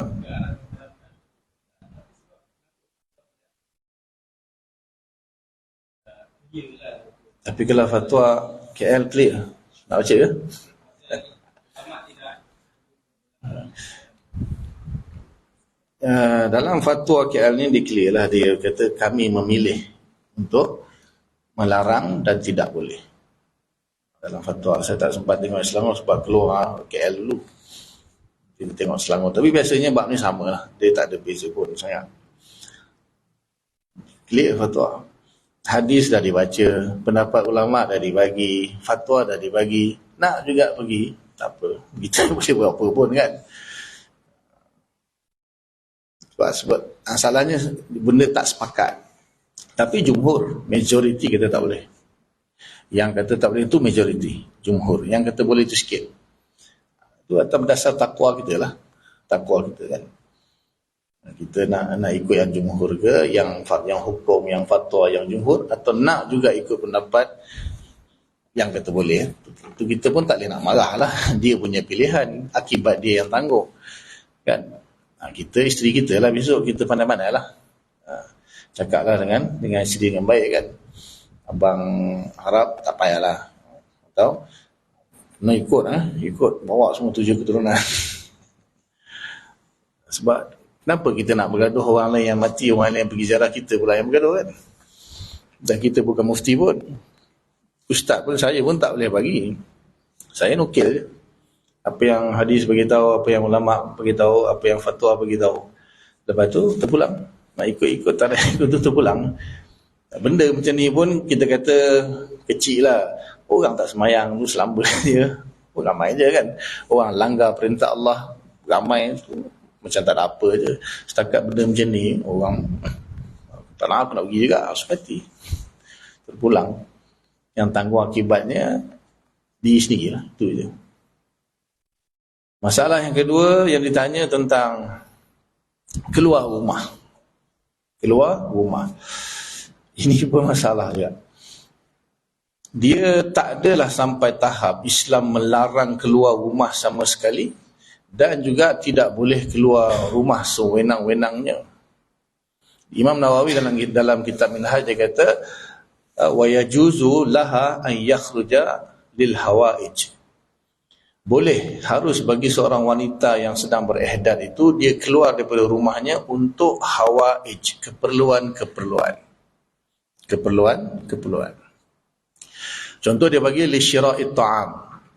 Tapi kalau fatwa KL clear, nak baca ke? Dalam fatwa KL ni declare lah, dia kata kami memilih untuk melarang dan tidak boleh. Dalam fatwa, saya tak sempat tengok Selangor sebab keluar KL dulu. Kita tengok Selangor, tapi biasanya bab ni sama lah, dia tak ada beza pun sangat. Clear fatwa. Hadis dah dibaca, pendapat ulama dah dibagi, fatwa dah dibagi, nak juga pergi, tak apa, kita boleh buat apa pun kan. Sebab masalahnya benda tak sepakat. Tapi jumhur, majoriti kata tak boleh. Yang kata tak boleh itu majoriti, jumhur. Yang kata boleh itu sikit. Itu atas berdasar takwa kita lah. Takwa kita kan. Kita nak ikut yang jumhur ke, yang hukum, yang fatwa yang jumhur, atau nak juga ikut pendapat yang kata boleh. Itu kita pun tak boleh nak marah lah. Dia punya pilihan, akibat dia yang tangguh kan. Kita, isteri kita lah besok, kita pandai-pandai lah. Cakaplah dengan isteri dengan baik kan. Abang harap tak payahlah. Atau nak ikut bawa semua 7 keturunan. Sebab kenapa kita nak bergaduh, orang lain yang mati, orang lain yang pergi ziarah, kita pula yang bergaduh kan. Dan kita bukan mufti pun. Ustaz pun, saya pun tak boleh bagi. Saya nukil je. Apa yang hadis beritahu, apa yang ulama beritahu, apa yang fatwa beritahu. Lepas tu terpulang. Nak ikut-ikut, tak nak ikut tu terpulang. Benda macam ni pun kita kata kecil lah. Orang tak semayang tu selamba dia. Ramai je kan. Orang langgar perintah Allah, ramai tu. Macam tak ada apa je. Setakat benda macam ni, orang tak nak, aku nak pergi juga, sepati. Terpulang. Yang tanggung akibatnya diri sendiri lah. Itu je. Masalah yang kedua yang ditanya tentang keluar rumah. Keluar rumah. Ini pun masalah juga. Dia tak adalah sampai tahap Islam melarang keluar rumah sama sekali, dan juga tidak boleh keluar rumah sewenang-wenangnya. Imam Nawawi dalam kitab Minhaj dia kata, wa yajuzu laha an yakhruja lil hawaij. Boleh, harus bagi seorang wanita yang sedang berihdad itu, dia keluar daripada rumahnya untuk hawaij, keperluan. Contoh dia bagi li syira'it ta'am,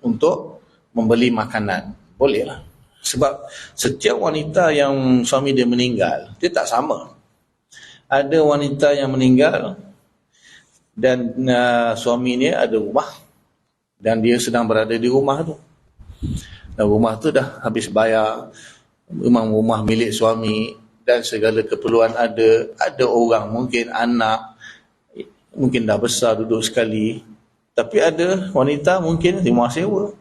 untuk membeli makanan. Boleh lah. Sebab setiap wanita yang suami dia meninggal, dia tak sama. Ada wanita yang meninggal dan suami ni ada rumah, dan dia sedang berada di rumah tu. Dan rumah tu dah habis bayar, memang rumah milik suami, dan segala keperluan ada orang, mungkin anak, mungkin dah besar duduk sekali. Tapi ada wanita mungkin rumah sewa,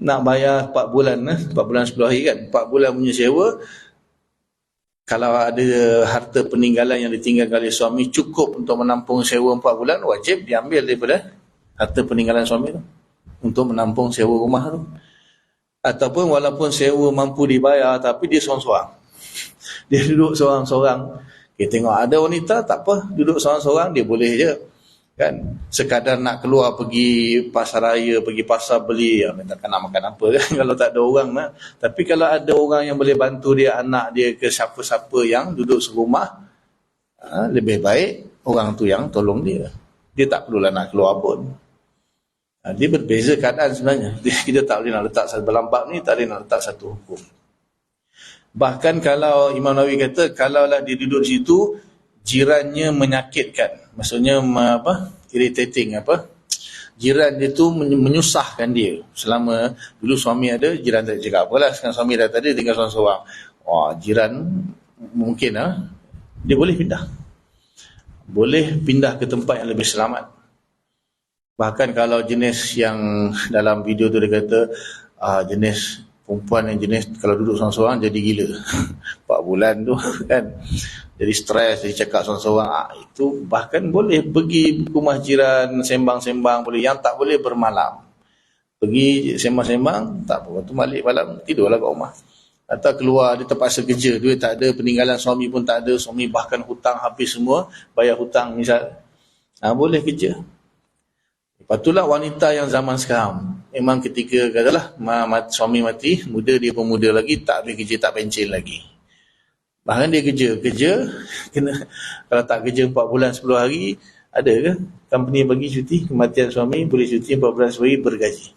nak bayar 4 bulan 10 hari kan, 4 bulan punya sewa. Kalau ada harta peninggalan yang ditinggalkan oleh suami cukup untuk menampung sewa 4 bulan, wajib diambil daripada harta peninggalan suami tu untuk menampung sewa rumah tu. Ataupun walaupun sewa mampu dibayar, tapi dia seorang-seorang. Dia duduk seorang-seorang. Kita tengok ada wanita tak apa, duduk seorang-seorang, dia boleh je kan, sekadar nak keluar pergi pasar raya, pergi pasar beli, takkan nak makan apa kan kalau tak ada orang lah. Tapi kalau ada orang yang boleh bantu dia, anak dia ke siapa-siapa yang duduk serumah, lebih baik orang tu yang tolong dia. Dia tak perlulah nak keluar pun. Dia berbeza keadaan sebenarnya. Kita tak boleh nak letak satu dalam bab ni, tak boleh nak letak satu hukum. Bahkan kalau Imam Nawawi kata, kalaulah dia duduk di situ, jirannya menyakitkan, maksudnya irritating, jiran dia tu menyusahkan dia. Selama dulu suami ada, jiran tak cakap apalah, sekarang suami dah tak ada, tinggal seorang-seorang. Jiran mungkin dia boleh pindah. Boleh pindah ke tempat yang lebih selamat. Bahkan kalau jenis yang dalam video tu dia kata jenis perempuan yang jenis kalau duduk seorang-seorang jadi gila 4 bulan tu kan, jadi stres, jadi cakap seorang-seorang, itu bahkan boleh pergi rumah jiran sembang-sembang boleh. Yang tak boleh bermalam, pergi sembang-sembang tak apa, tu balik malam tidurlah kat rumah. Atau keluar, dia terpaksa kerja, duit tak ada, peninggalan suami pun tak ada, suami bahkan hutang habis semua, bayar hutang misal, boleh kerja. Lepas itulah wanita yang zaman sekarang, memang ketika katalah suami mati, muda dia pun muda lagi, tak boleh kerja, tak pencen lagi. Bahkan dia kerja kena, kalau tak kerja 4 bulan 10 hari, ada ke company bagi cuti, kematian suami boleh cuti 4 bulan 10 hari bergaji.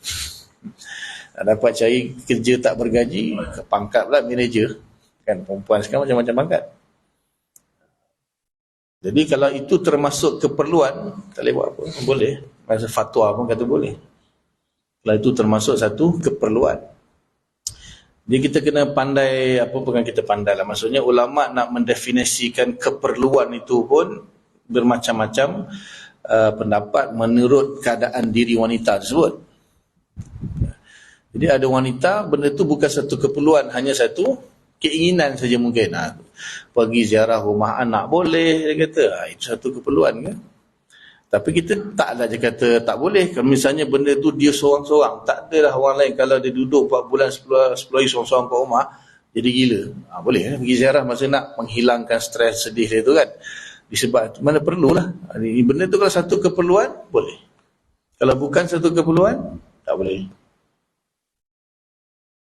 Dapat cari kerja tak bergaji, pangkat pula manager. Kan perempuan sekarang macam-macam pangkat. Jadi kalau itu termasuk keperluan, tak boleh buat apa, boleh. Masa fatwa pun kata boleh. Kalau itu termasuk satu keperluan. Jadi kita kena pandai, bukan kita pandai lah, maksudnya ulama' nak mendefinisikan keperluan itu pun bermacam-macam pendapat menurut keadaan diri wanita tersebut. Jadi ada wanita, benda tu bukan satu keperluan, hanya satu keinginan saja mungkin. Pergi ziarah rumah anak boleh, dia kata. Itu satu keperluan ke? Tapi kita taklah dia kata tak boleh. Kalau misalnya benda tu dia seorang-seorang, tak adalah orang lain. Kalau dia duduk 4 bulan 10 hari seorang-seorang kat rumah, jadi gila. Boleh pergi ziarah masa nak menghilangkan stres sedih dia tu kan. Disebab mana perlulah. Benda tu kalau satu keperluan, boleh. Kalau bukan satu keperluan, tak boleh.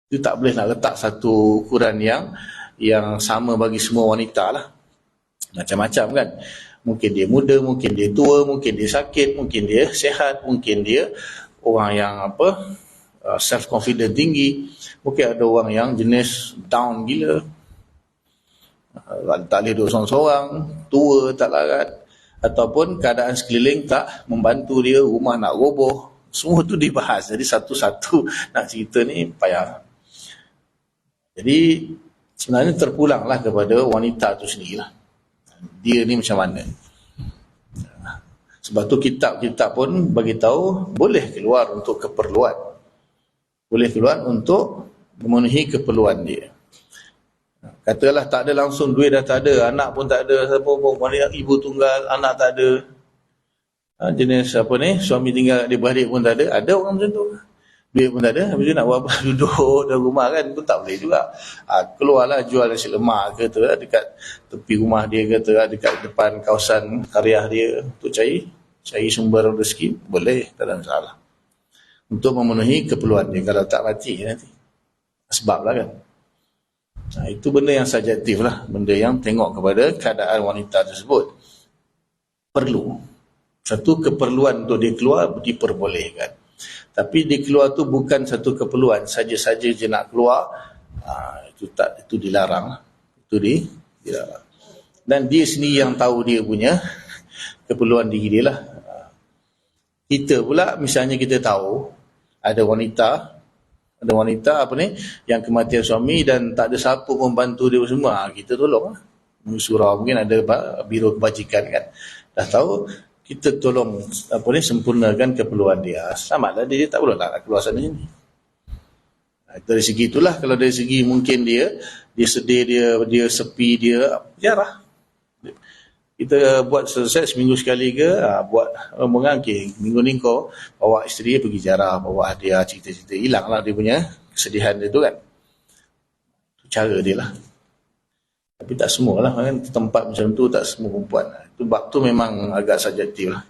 Itu tak boleh nak letak satu ukuran yang sama bagi semua wanita lah. Macam-macam kan. Mungkin dia muda, mungkin dia tua, mungkin dia sakit, mungkin dia sihat, mungkin dia orang yang self-confident tinggi. Mungkin ada orang yang jenis down gila. Tak boleh duduk seorang-seorang, tua, tak larat. Ataupun keadaan sekeliling tak membantu dia, rumah nak roboh. Semua tu dibahas. Jadi satu-satu nak cerita ni payah. Jadi sebenarnya terpulanglah kepada wanita tu sendirilah. Dia ni macam mana. Sebab tu kitab-kitab pun bagi tahu boleh keluar untuk keperluan. Boleh keluar untuk memenuhi keperluan dia. Katalah tak ada langsung, duit dah tak ada, anak pun tak ada, siapa pun, ibu tunggal, anak tak ada. Jenis suami tinggal adik-beradik pun tak ada. Ada orang macam tu. Duit pun tak ada, habis tu nak buat apa? Duduk dalam rumah kan, tu tak boleh juga. Keluarlah jual nasi lemak ke tu, dekat tepi rumah dia ke tu, dekat depan kawasan karya dia, untuk cari sumber rezeki, boleh, tak ada masalah. Untuk memenuhi keperluan dia, kalau tak mati nanti. Sebab lah kan. Itu benda yang subjektif lah, benda yang tengok kepada keadaan wanita tersebut. Perlu. Satu keperluan untuk dia keluar, diperbolehkan. Tapi dia keluar tu bukan satu keperluan, saja-saja je nak keluar, itu dilarang. Itu dilarang. Dan dia sendiri yang tahu dia punya keperluan diri dia lah. Kita pula, misalnya kita tahu ada wanita yang kematian suami dan tak ada siapa pun bantu dia semua, kita tolong lah. Surau mungkin ada biro kebajikan kan. Dah tahu, kita tolong sempurnakan keperluan dia. Samalah dia tak perlu nak keluar sana sini. Dari segi itulah, kalau dari segi mungkin dia sedih, dia sepi, dia ziarah. Kita buat selesai seminggu sekali ke, buat rombongan, okay, minggu ni kau bawa isteri pergi ziarah, bawa hadiah, cerita-cerita, hilanglah dia punya kesedihan dia tu kan. Itu cara dia lah. Tapi tak semualah kan, tempat macam tu tak semua perempuan. Itu bab tu memang agak subjektif lah.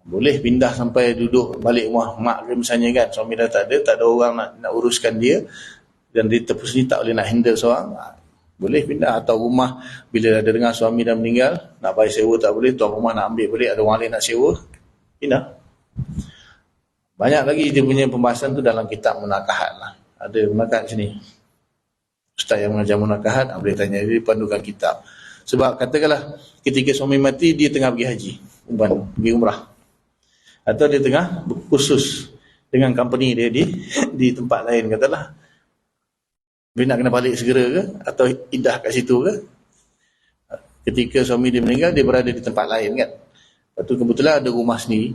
Boleh pindah sampai duduk balik rumah mak ke misalnya kan, suami dah tak ada orang nak uruskan dia, dan dia terpusing tak boleh nak handle seorang, boleh pindah. Atau rumah bila ada dengar suami dah meninggal, nak bayar sewa tak boleh, tuan rumah nak ambil balik, ada orang lain nak sewa, pindah. Banyak lagi dia punya pembahasan tu dalam kitab Munakahat lah. Ada Munakahat sini. Ustaz yang mengajar Munakahat, boleh tanya dia, pandukan kitab. Sebab katakanlah ketika suami mati, dia tengah pergi haji, pergi umrah. Atau dia tengah berkursus dengan company dia di tempat lain, katalah dia nak kena balik segera ke, atau iddah kat situ ke. Ketika suami dia meninggal, dia berada di tempat lain kan. Lepas tu kebetulan ada rumah sendiri.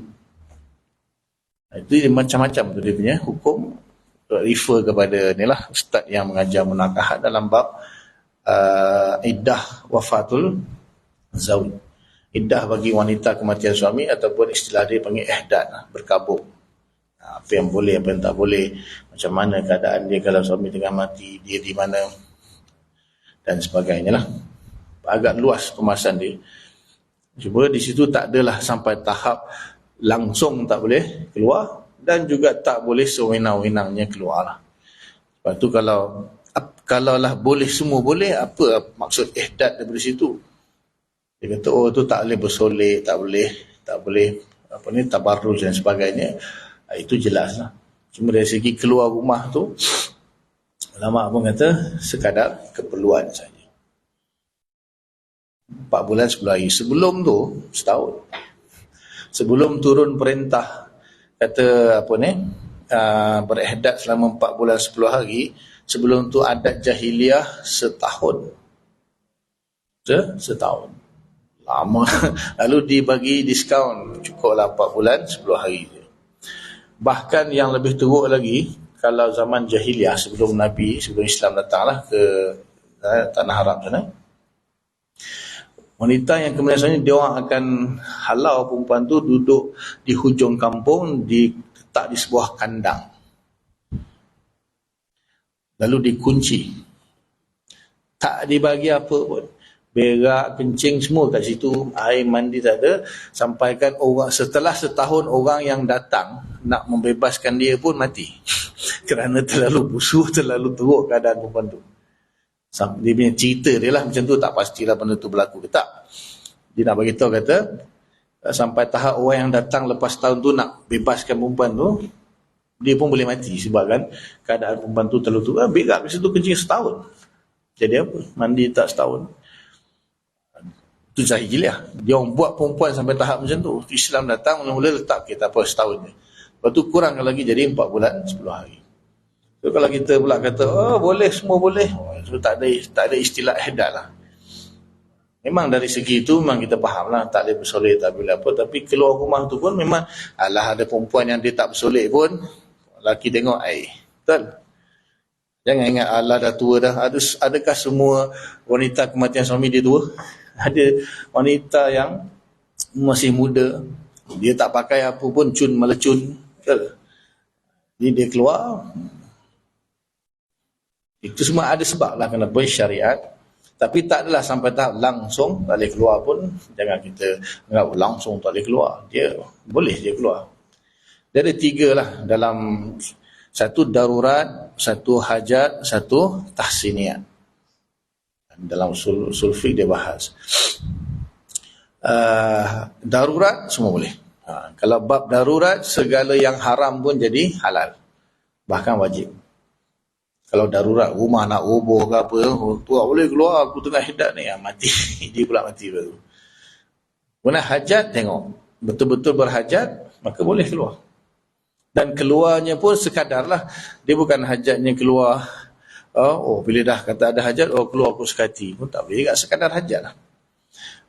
Itu dia macam-macam tu dia punya hukum. Refer kepada ni lah ustaz yang mengajar munakahat dalam bab iddah wafatul zawj. Iddah bagi wanita kematian suami, ataupun istilah dia panggil ihdad, berkabung. Apa yang boleh, apa yang tak boleh, macam mana keadaan dia kalau suami tengah mati, dia di mana, dan sebagainya lah. Agak luas pembahasan dia. Cuma di situ tak adalah sampai tahap langsung tak boleh keluar, dan juga tak boleh sewenang-wenangnya keluar lah. Lepas tu kalau lah boleh semua boleh, apa maksud ihdad daripada situ? Dia kata, oh tu tak boleh bersolek, tak boleh apa ni, tabarruj dan sebagainya. Itu jelas lah. Cuma dari segi keluar rumah tu, ulama pun kata sekadar keperluan saja. 4 bulan 10 hari. Sebelum tu, setahun. Sebelum turun perintah, kata apa ni, berihdad selama 4 bulan 10 hari, sebelum tu adat jahiliah setahun. Setahun. Lama. Lalu dibagi diskaun, cukuplah 4 bulan 10 hari je. Bahkan yang lebih teruk lagi, kalau zaman jahiliah sebelum Nabi, sebelum Islam datanglah ke tanah Arab sana, wanita yang kemudian dia orang akan halau perempuan tu duduk di hujung kampung, diletak di sebuah kandang, lalu dikunci, tak dibagi apa pun, berak, kencing semua kat situ, air mandi tak ada. Sampaikan orang, setelah setahun orang yang datang nak membebaskan dia pun mati kerana terlalu busuk, terlalu teruk keadaan perempuan tu. Dia punya cerita dia lah macam tu, tak pastilah benda tu berlaku ke tak. Dia nak bagi tahu, kata sampai tahap orang yang datang lepas tahun tu nak bebaskan perempuan tu, dia pun boleh mati sebab kan keadaan perempuan tu terlalu teruk. Berak kat situ kencing setahun, jadi apa? Mandi tak setahun. Itu jahiliah. Dia orang buat perempuan sampai tahap macam tu. Islam datang, mula-mula letak kita apa setahun je. Lepas tu kurangkan lagi jadi 4 bulan 10 hari. So kalau kita pula kata, oh boleh, semua boleh, so tak ada istilah ihdad lah. Memang dari segi itu memang kita faham lah, tak boleh bersolek, tak boleh apa. Tapi keluar rumah tu pun memang, alah ada perempuan yang dia tak bersolek pun, lelaki tengok, betul? Jangan ingat Allah dah tua dah. Adakah semua wanita kematian suami dia tua? Ada wanita yang masih muda, dia tak pakai apa pun, cun melecun, betul? Jadi dia keluar. Itu semua ada sebab lah kenapa syariat. Tapi tak adalah sampai tahap langsung tak boleh keluar pun. Jangan kita anggap langsung tak boleh keluar. Dia boleh dia keluar. Dia ada 3 lah dalam, satu darurat, satu hajat, satu tahsiniat. Dalam usul fiqh dia bahas. Darurat semua boleh. Kalau bab darurat, segala yang haram pun jadi halal, bahkan wajib. Kalau darurat, rumah nak roboh ke apa, tu tak boleh keluar, aku tengah hidat ni, mati. Dia pula mati baru. Guna hajat, tengok betul-betul berhajat, maka boleh keluar. Dan keluarnya pun sekadarlah. Dia bukan hajatnya keluar, bila dah kata ada hajat, keluar aku sekati pun tak boleh. Sekadar hajat lah.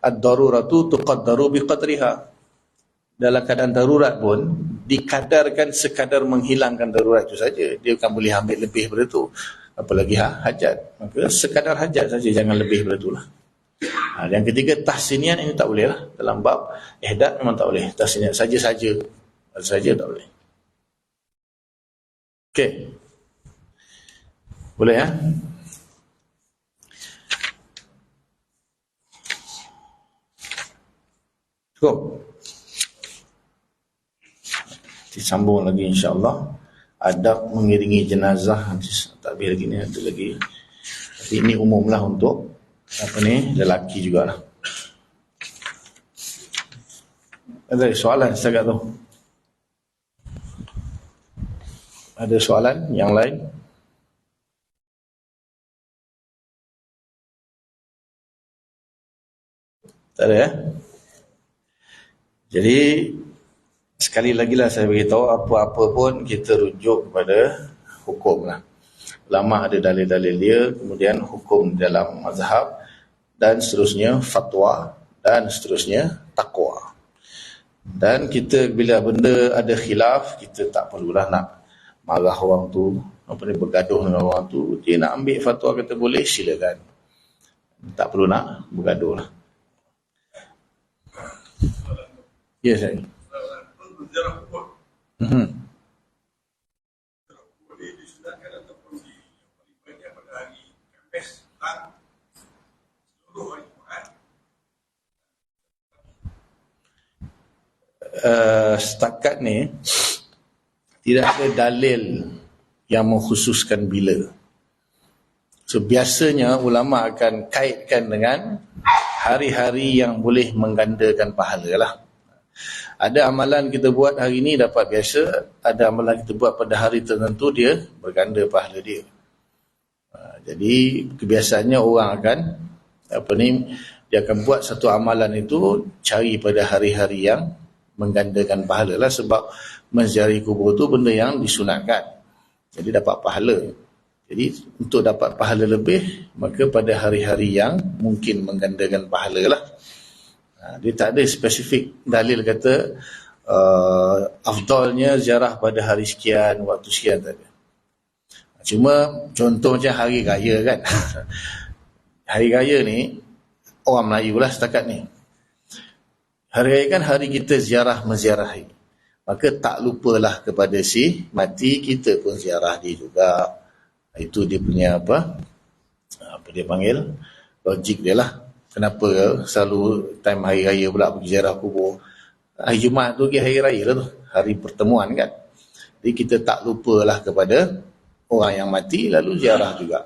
Ad-daruratu tuqaddaru biqadriha. Dalam keadaan darurat pun dikadarkan sekadar menghilangkan darurat itu saja. Dia bukan boleh ambil lebih daripada itu. Apalagi hajat. Maka sekadar hajat saja, jangan lebih daripada itulah. Yang ketiga, tahsinian, ini tak boleh lah. Dalam bab ihdad memang tak boleh. Tahsinian saja-saja tak boleh. Okey. Boleh ya? Cukup. Disambung lagi insya-Allah. Adab mengiringi jenazah, tak habis lagi ni, ada lagi. Tapi ini umumlah untuk lelaki jugalah. Ada soalan setakat tu? Ada soalan yang lain? Tak ada ya? Jadi Sekali lagi lah saya beritahu, apa-apa pun kita rujuk kepada hukum lah. Ulama ada dalil-dalil dia, kemudian hukum dalam mazhab, dan seterusnya fatwa, dan seterusnya takwa. Dan kita bila benda ada khilaf, kita tak perlulah nak marah orang tu, bergaduh dengan orang tu. Dia nak ambil fatwa kata boleh, silakan. Tak perlu nak bergaduh lah. Ya, saya. Setakat ni tidak ada dalil yang mengkhususkan bila. So biasanya ulama akan kaitkan dengan hari-hari yang boleh menggandakan pahala lah. Ada amalan kita buat hari ni dapat biasa, ada amalan kita buat pada hari tertentu dia berganda pahala dia. Jadi kebiasaannya orang akan dia akan buat satu amalan itu cari pada hari-hari yang menggandakan pahala lah, sebab menziarahi kubur tu benda yang disunatkan. Jadi dapat pahala. Jadi untuk dapat pahala lebih, maka pada hari-hari yang mungkin menggandakan pahala lah. Dia tak ada spesifik dalil kata afdalnya ziarah pada hari sekian, waktu sekian, tak ada. Cuma contoh macam hari raya kan. Hari raya ni orang Melayu lah setakat ni. Hari raya kan hari kita ziarah menziarahi. Maka tak lupalah kepada si mati, kita pun ziarah dia juga. Itu dia punya apa dia panggil, logik dia lah. Kenapa selalu time hari raya pula pergi ziarah kubur? Hari Jumaat tu hari raya lah tu, hari pertemuan kan. Jadi kita tak lupalah kepada orang yang mati, lalu ziarah juga.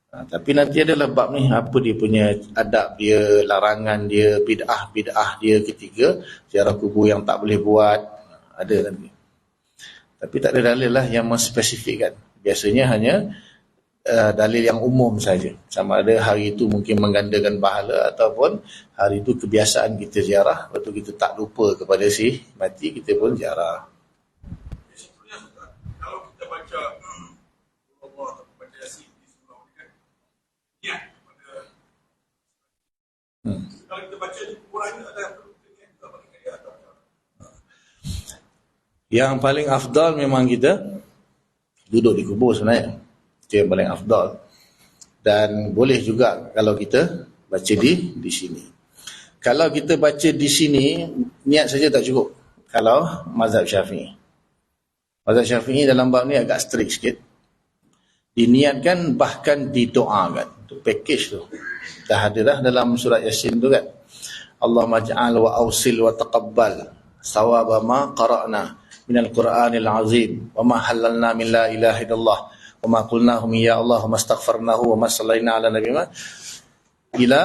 Tapi nanti adalah bab ni, apa dia punya adab dia, larangan dia, bid'ah dia ketika ziarah kubur yang tak boleh buat. Ada nanti. Tapi tak ada dalil lah yang menspesifikkan. Biasanya hanya dalil yang umum saja. Sama ada hari itu mungkin menggandakan pahala, ataupun hari itu kebiasaan kita ziarah, lepas tu kita tak lupa kepada si mati, kita pun ziarah. Kalau kita baca Allah, baca Yasin di surau ni kan, niat pada kalau kita baca di Quran ni ada niat juga bagi dia atau yang paling afdal memang kita duduk di kubur sebenarnya. Itu yang paling afdal. Dan boleh juga kalau kita baca di sini. Kalau kita baca di sini, niat saja tak cukup. Kalau mazhab Syafi'i. Mazhab Syafi'i dalam bab ni agak strict sikit. Diniatkan bahkan didoakan. Itu package tu. Dah ada dah dalam surat Yasin tu kan. Allahumma ja'al wa awsil wa taqabbal sawaba ma qara'na minal Qur'anil azim wa ma halalna min la ilaha illallah wa ma qulnahum ya Allah wa ma astaghfarnahu wa ma sallaina ala nabiyina ila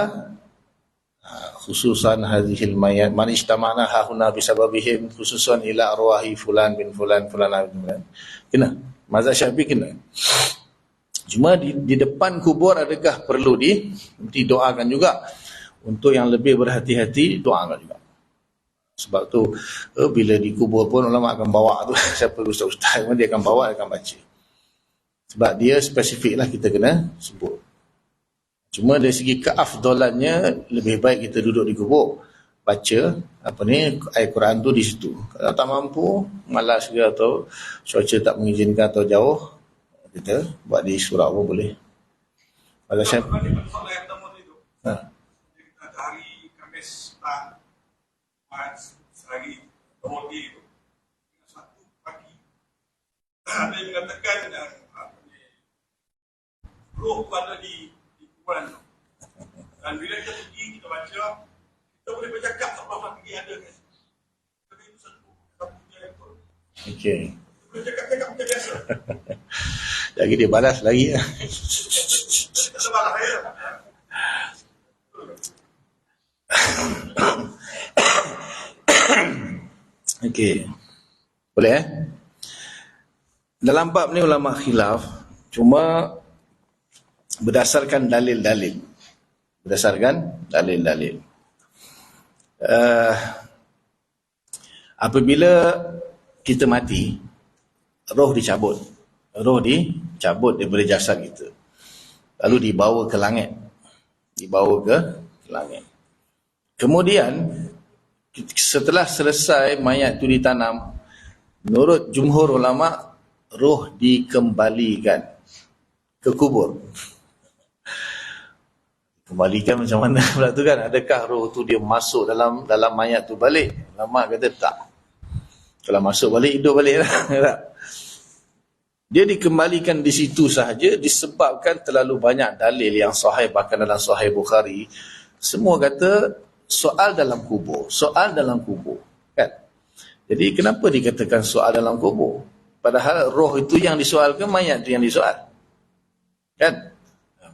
khususan hadhil mayat man istama'na hahuna bisababihim khususan ila arwahi fulan bin fulan fulan bin fulan. Kena mazhab Syafi'i kena. Cuma di depan kubur adakah perlu didoakan juga? Untuk yang lebih berhati-hati, doakan juga. Sebab tu bila dikubur pun ulama akan bawa tu, siapa ustaz-ustaz pun dia akan bawa, dia akan baca. Sebab dia spesifik lah, kita kena sebut. Cuma dari segi keafdalannya, lebih baik kita duduk di kubur, baca ayat Quran tu di situ. Kalau tak mampu, malas ke atau cuaca tak mengizinkan atau jauh, kita buat di surau pun boleh. Kalau saya hari Khamis sehari Rodi itu satu pagi ada yang mengatakan roh ada di kuburan tu, dan bila kita pergi kita baca, kita boleh bercakap apa lagi ada kan. Tapi itu satu yang itu. okey. Boleh cakap macam biasa. Lagi dia balas lagi. Kita balas saya. Okey. Boleh Dalam bab ni ulama khilaf, cuma berdasarkan dalil-dalil. Apabila kita mati, roh dicabut. Roh dicabut daripada jasad kita. Lalu dibawa ke langit. Dibawa ke langit. Kemudian, setelah selesai mayat itu ditanam, menurut jumhur ulama, roh dikembalikan ke kubur. Kembalikan macam mana pula tu kan? Adakah roh tu dia masuk dalam mayat tu balik? Ulama kata tak. Kalau masuk balik, hidup balik lah. Dia dikembalikan di situ sahaja disebabkan terlalu banyak dalil yang sahih, bahkan dalam Sahih Bukhari. Semua kata soal dalam kubur. Soal dalam kubur. Kan? Jadi kenapa dikatakan soal dalam kubur? Padahal roh itu yang disoalkan, mayat itu yang disoal. Kan?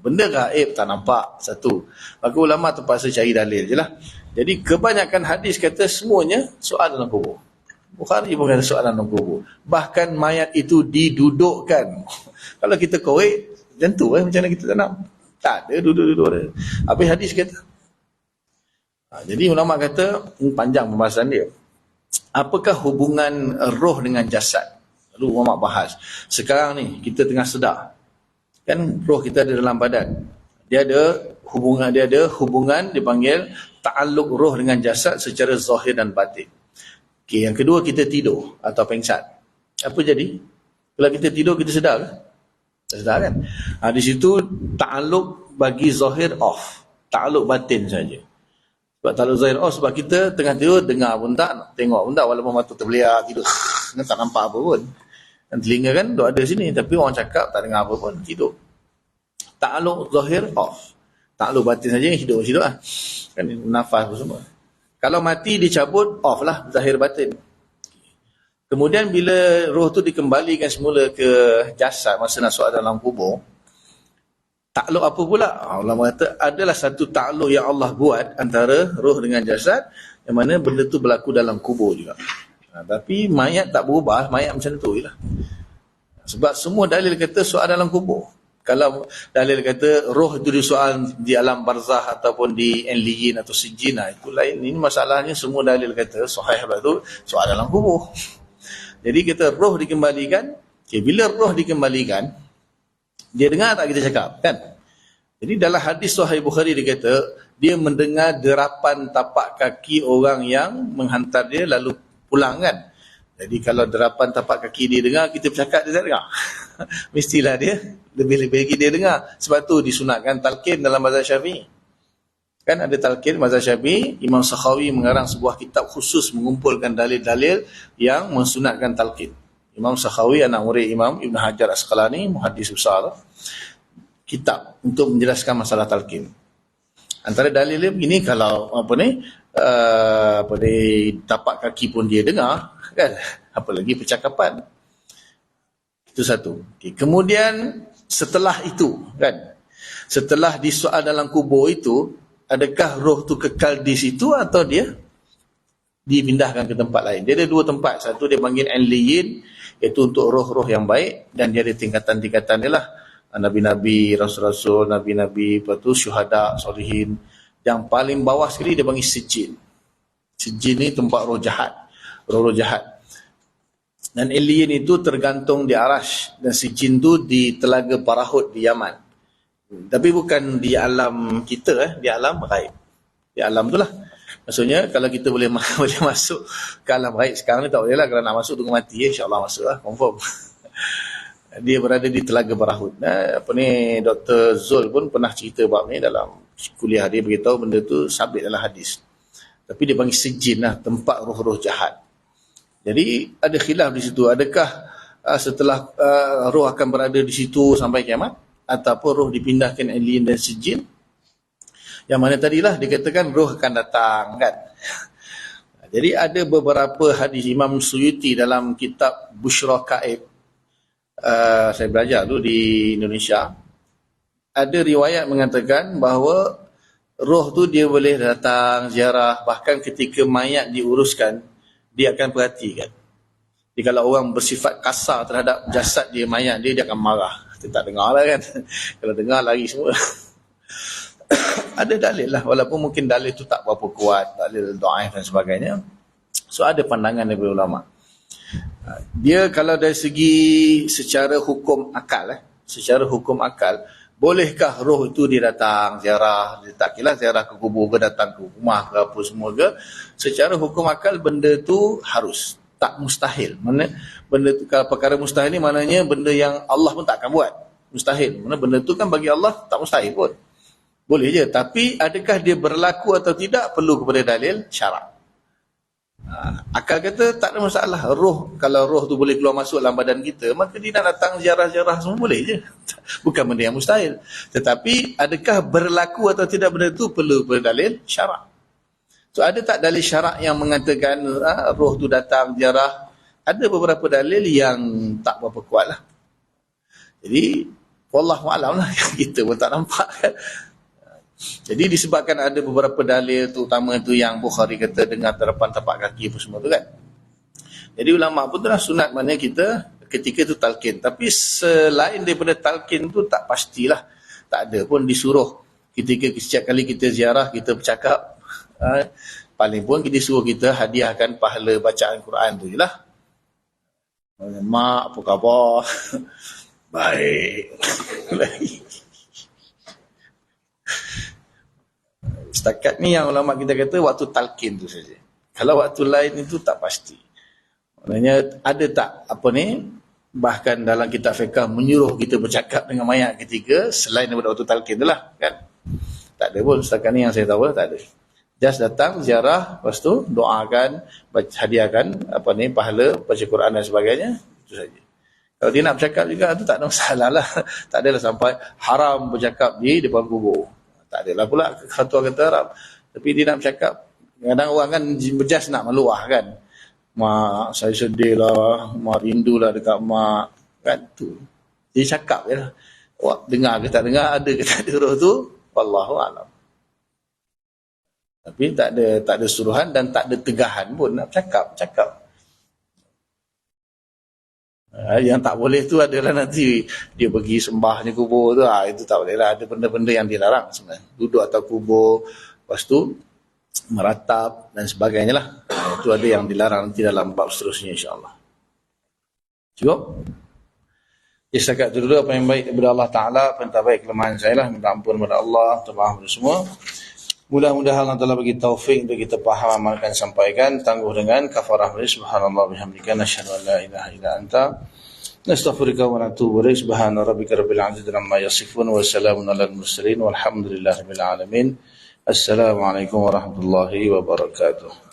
Benda gaib tak nampak, satu. Maka ulama terpaksa cari dalil je lah. Jadi kebanyakan hadis kata semuanya soal dalam kubur. Bukhari pun kata soal dalam kubur. Bahkan mayat itu didudukkan. Kalau kita korek, macam tu macam mana kita tanam? Tak ada, duduk-duduk ada. Habis hadis kata. Jadi ulama kata, panjang pembahasan dia. Apakah hubungan roh dengan jasad? Lalu ulama bahas. Sekarang ni, kita tengah sedar. Kan roh kita ada dalam badan. Dia ada hubungan dipanggil ta'alluq roh dengan jasad secara zahir dan batin. Okay, yang kedua kita tidur atau pengsan. Apa jadi? Kalau kita tidur kita sedar ke? Tak sedar kan? Di situ ta'alluq bagi zahir off. Ta'alluq batin saja. Sebab ta'alluq zahir off sebab kita tengah tidur dengar pun tak, tengok pun tak, walaupun mata terbeliak tidur. Tak nampak apa pun. Dan telinga kan duk ada sini, tapi orang cakap tak dengar apa pun, tidur. Ta'alluq zahir off. Ta'alluq batin saja hidup lah. Kan nafas pun semua. Kalau mati dicabut, off lah zahir batin. Kemudian bila roh tu dikembalikan semula ke jasad masa nak soal dalam kubur, ta'alluq apa pula? Ulama kata adalah satu ta'alluq yang Allah buat antara roh dengan jasad, yang mana benda tu berlaku dalam kubur juga. Tapi mayat tak berubah, mayat macam tu je lah. Sebab semua dalil kata soal dalam kubur. Kalau dalil kata roh itu disoal di alam barzah ataupun di enliyin atau sijin, itu lain. Ini masalahnya semua dalil kata sahih lah tu soal dalam kubur. Jadi kita roh dikembalikan. Okay, bila roh dikembalikan, dia dengar tak kita cakap kan? Jadi dalam hadis Sahih Bukhari dia kata dia mendengar derapan tapak kaki orang yang menghantar dia lalu pulang kan. Jadi kalau derapan tapak kaki dia dengar, kita bercakap dia tak dengar. Mestilah dia lebih-lebih lagi dia dengar. Sebab tu disunatkan talqin dalam mazhab Syafi'i. Kan ada talqin mazhab Syafi'i, Imam Sakhawi mengarang sebuah kitab khusus mengumpulkan dalil-dalil yang mensunatkan talqin. Imam Sakhawi anak murid Imam Ibn Hajar Asqalani, muhaddis besar, kitab untuk menjelaskan masalah talqin. Antara dalilnya begini, kalau tapak kaki pun dia dengar kan, apalagi percakapan. Itu satu. Okay. Kemudian setelah itu kan, setelah disoal dalam kubur itu, adakah roh tu kekal di situ atau dia dipindahkan ke tempat lain? Dia ada dua tempat. Satu dia panggil Enliyin, iaitu untuk roh-roh yang baik, dan dia ada tingkatan-tingkatan dia lah. Nabi-Nabi, Rasul-Rasul, Nabi-Nabi, lepas tu syuhada, solihin. Yang paling bawah sekali dia panggil Sijin. Sijin ni tempat roh jahat. Roh-roh jahat. Dan Enliyin itu tergantung di Arash, dan Sijin tu di Telaga Parahut di Yaman. Tapi bukan di alam kita, di alam ghaib. Di alam tu lah. Maksudnya kalau kita boleh masuk ke alam ghaib sekarang ni tak boleh lah. Kalau nak masuk tunggu mati, insyaAllah masuk lah, confirm. Dia berada di Telaga Parahut. Dr. Zul pun pernah cerita bab ni dalam kuliah dia, beritahu benda tu sabit dalam hadis. Tapi dia panggil Sijin lah, tempat roh-roh jahat. Jadi ada khilaf di situ. Adakah setelah roh akan berada di situ sampai kiamat, ataupun roh dipindahkan Enliyin dan Sijin? Yang mana tadilah dikatakan roh akan datang kan. Jadi ada beberapa hadis Imam Suyuti dalam kitab Bushra Kaib. Saya belajar dulu di Indonesia. Ada riwayat mengatakan bahawa roh tu dia boleh datang ziarah, bahkan ketika mayat diuruskan dia akan perhatikan. Jadi kalau orang bersifat kasar terhadap jasad dia, mayat dia akan marah. Kita tak dengar lah kan. Kalau dengar lari semua. Ada dalil lah, walaupun mungkin dalil tu tak berapa kuat, dalil dhaif dan sebagainya. So ada pandangan daripada ulama. Dia kalau dari segi secara hukum akal, secara hukum akal, bolehkah roh itu dia datang ziarah, dia tak kira ziarah ke kubur ke, datang ke rumah ke apa semua ke, secara hukum akal benda tu harus, tak mustahil. Mana benda tu, kalau perkara mustahil ni maknanya benda yang Allah pun tak akan buat. Mustahil. Mana benda tu kan bagi Allah tak mustahil pun. Boleh je, tapi adakah dia berlaku atau tidak perlu kepada dalil syarak. Akal kata tak ada masalah. Roh, kalau roh tu boleh keluar masuk dalam badan kita, maka dia nak datang ziarah-ziarah semua boleh je. Bukan benda yang mustahil. Tetapi adakah berlaku atau tidak benda tu perlu kepada dalil syarak. So ada tak dalil syarak yang mengatakan roh tu datang ziarah? Ada beberapa dalil yang tak berapa kuat lah. Jadi wallahu alam lah, kita pun tak nampak kan. Jadi disebabkan ada beberapa dalil, terutama tu yang Bukhari kata dengar terapan tapak kaki apa semua tu kan. Jadi ulama pun telah sunat mana kita ketika tu talqin. Tapi selain daripada talqin tu tak pastilah. Tak ada pun disuruh ketika setiap kali kita ziarah kita bercakap, paling pun kita suruh kita hadiahkan pahala bacaan Quran tu je lah. Mak apa khabar? Baik. Setakat ni yang ulama kita kata waktu talqin tu saja. Kalau waktu lain itu tak pasti. Maknanya ada tak apa ni, bahkan dalam kitab fiqh menyuruh kita bercakap dengan mayat ketika selain daripada waktu talqin tu lah kan. Tak ada pun setakat ni yang saya tahu, tak ada. Just datang ziarah, lepas tu doakan, hadiahkan apa ni pahala baca Quran dan sebagainya, itu saja. Kalau dia nak bercakap juga tu tak ada masalah lah. Tak adalah sampai haram bercakap di depan kubur. Tak adalah pula fatwa kata Arab. Tapi dia nak bercakap, kadang orang kan berjas nak meluah kan. Mak, saya sedih lah, mak rindu lah dekat mak. Kan tu. Dia cakap je lah. Wah, dengar ke tak dengar, ada ke tak ada roh tu, wallahu alam. Tapi tak ada suruhan dan tak ada tegahan pun nak cakap. Yang tak boleh tu adalah nanti dia pergi sembahnya kubur tu, itu tak boleh lah. Ada benda-benda yang dilarang sebenarnya. Duduk atas kubur, lepas tu meratap dan sebagainya lah. Itu ada yang dilarang nanti dalam bab seterusnya insyaAllah. Cukup? Ya, setakat itu dulu apa yang baik daripada Allah Ta'ala, apa yang tak baik kelemahan saya lah. Minta ampun kepada Allah, termaaf kepada semua. Mudah-mudahan Allah Ta'ala bagi taufik untuk kita faham, amalkan, sampaikan. Tangguh dengan kafarah majlis. Subhanallah bihamdika nasyhadu an la ilaha illa anta nastaghfiruka wa natubu ilaik. Subhana rabbika rabbil izzati amma yasifun wa salamun alal mursalin walhamdulillahi rabbil alamin. Assalamualaikum warahmatullahi wabarakatuh.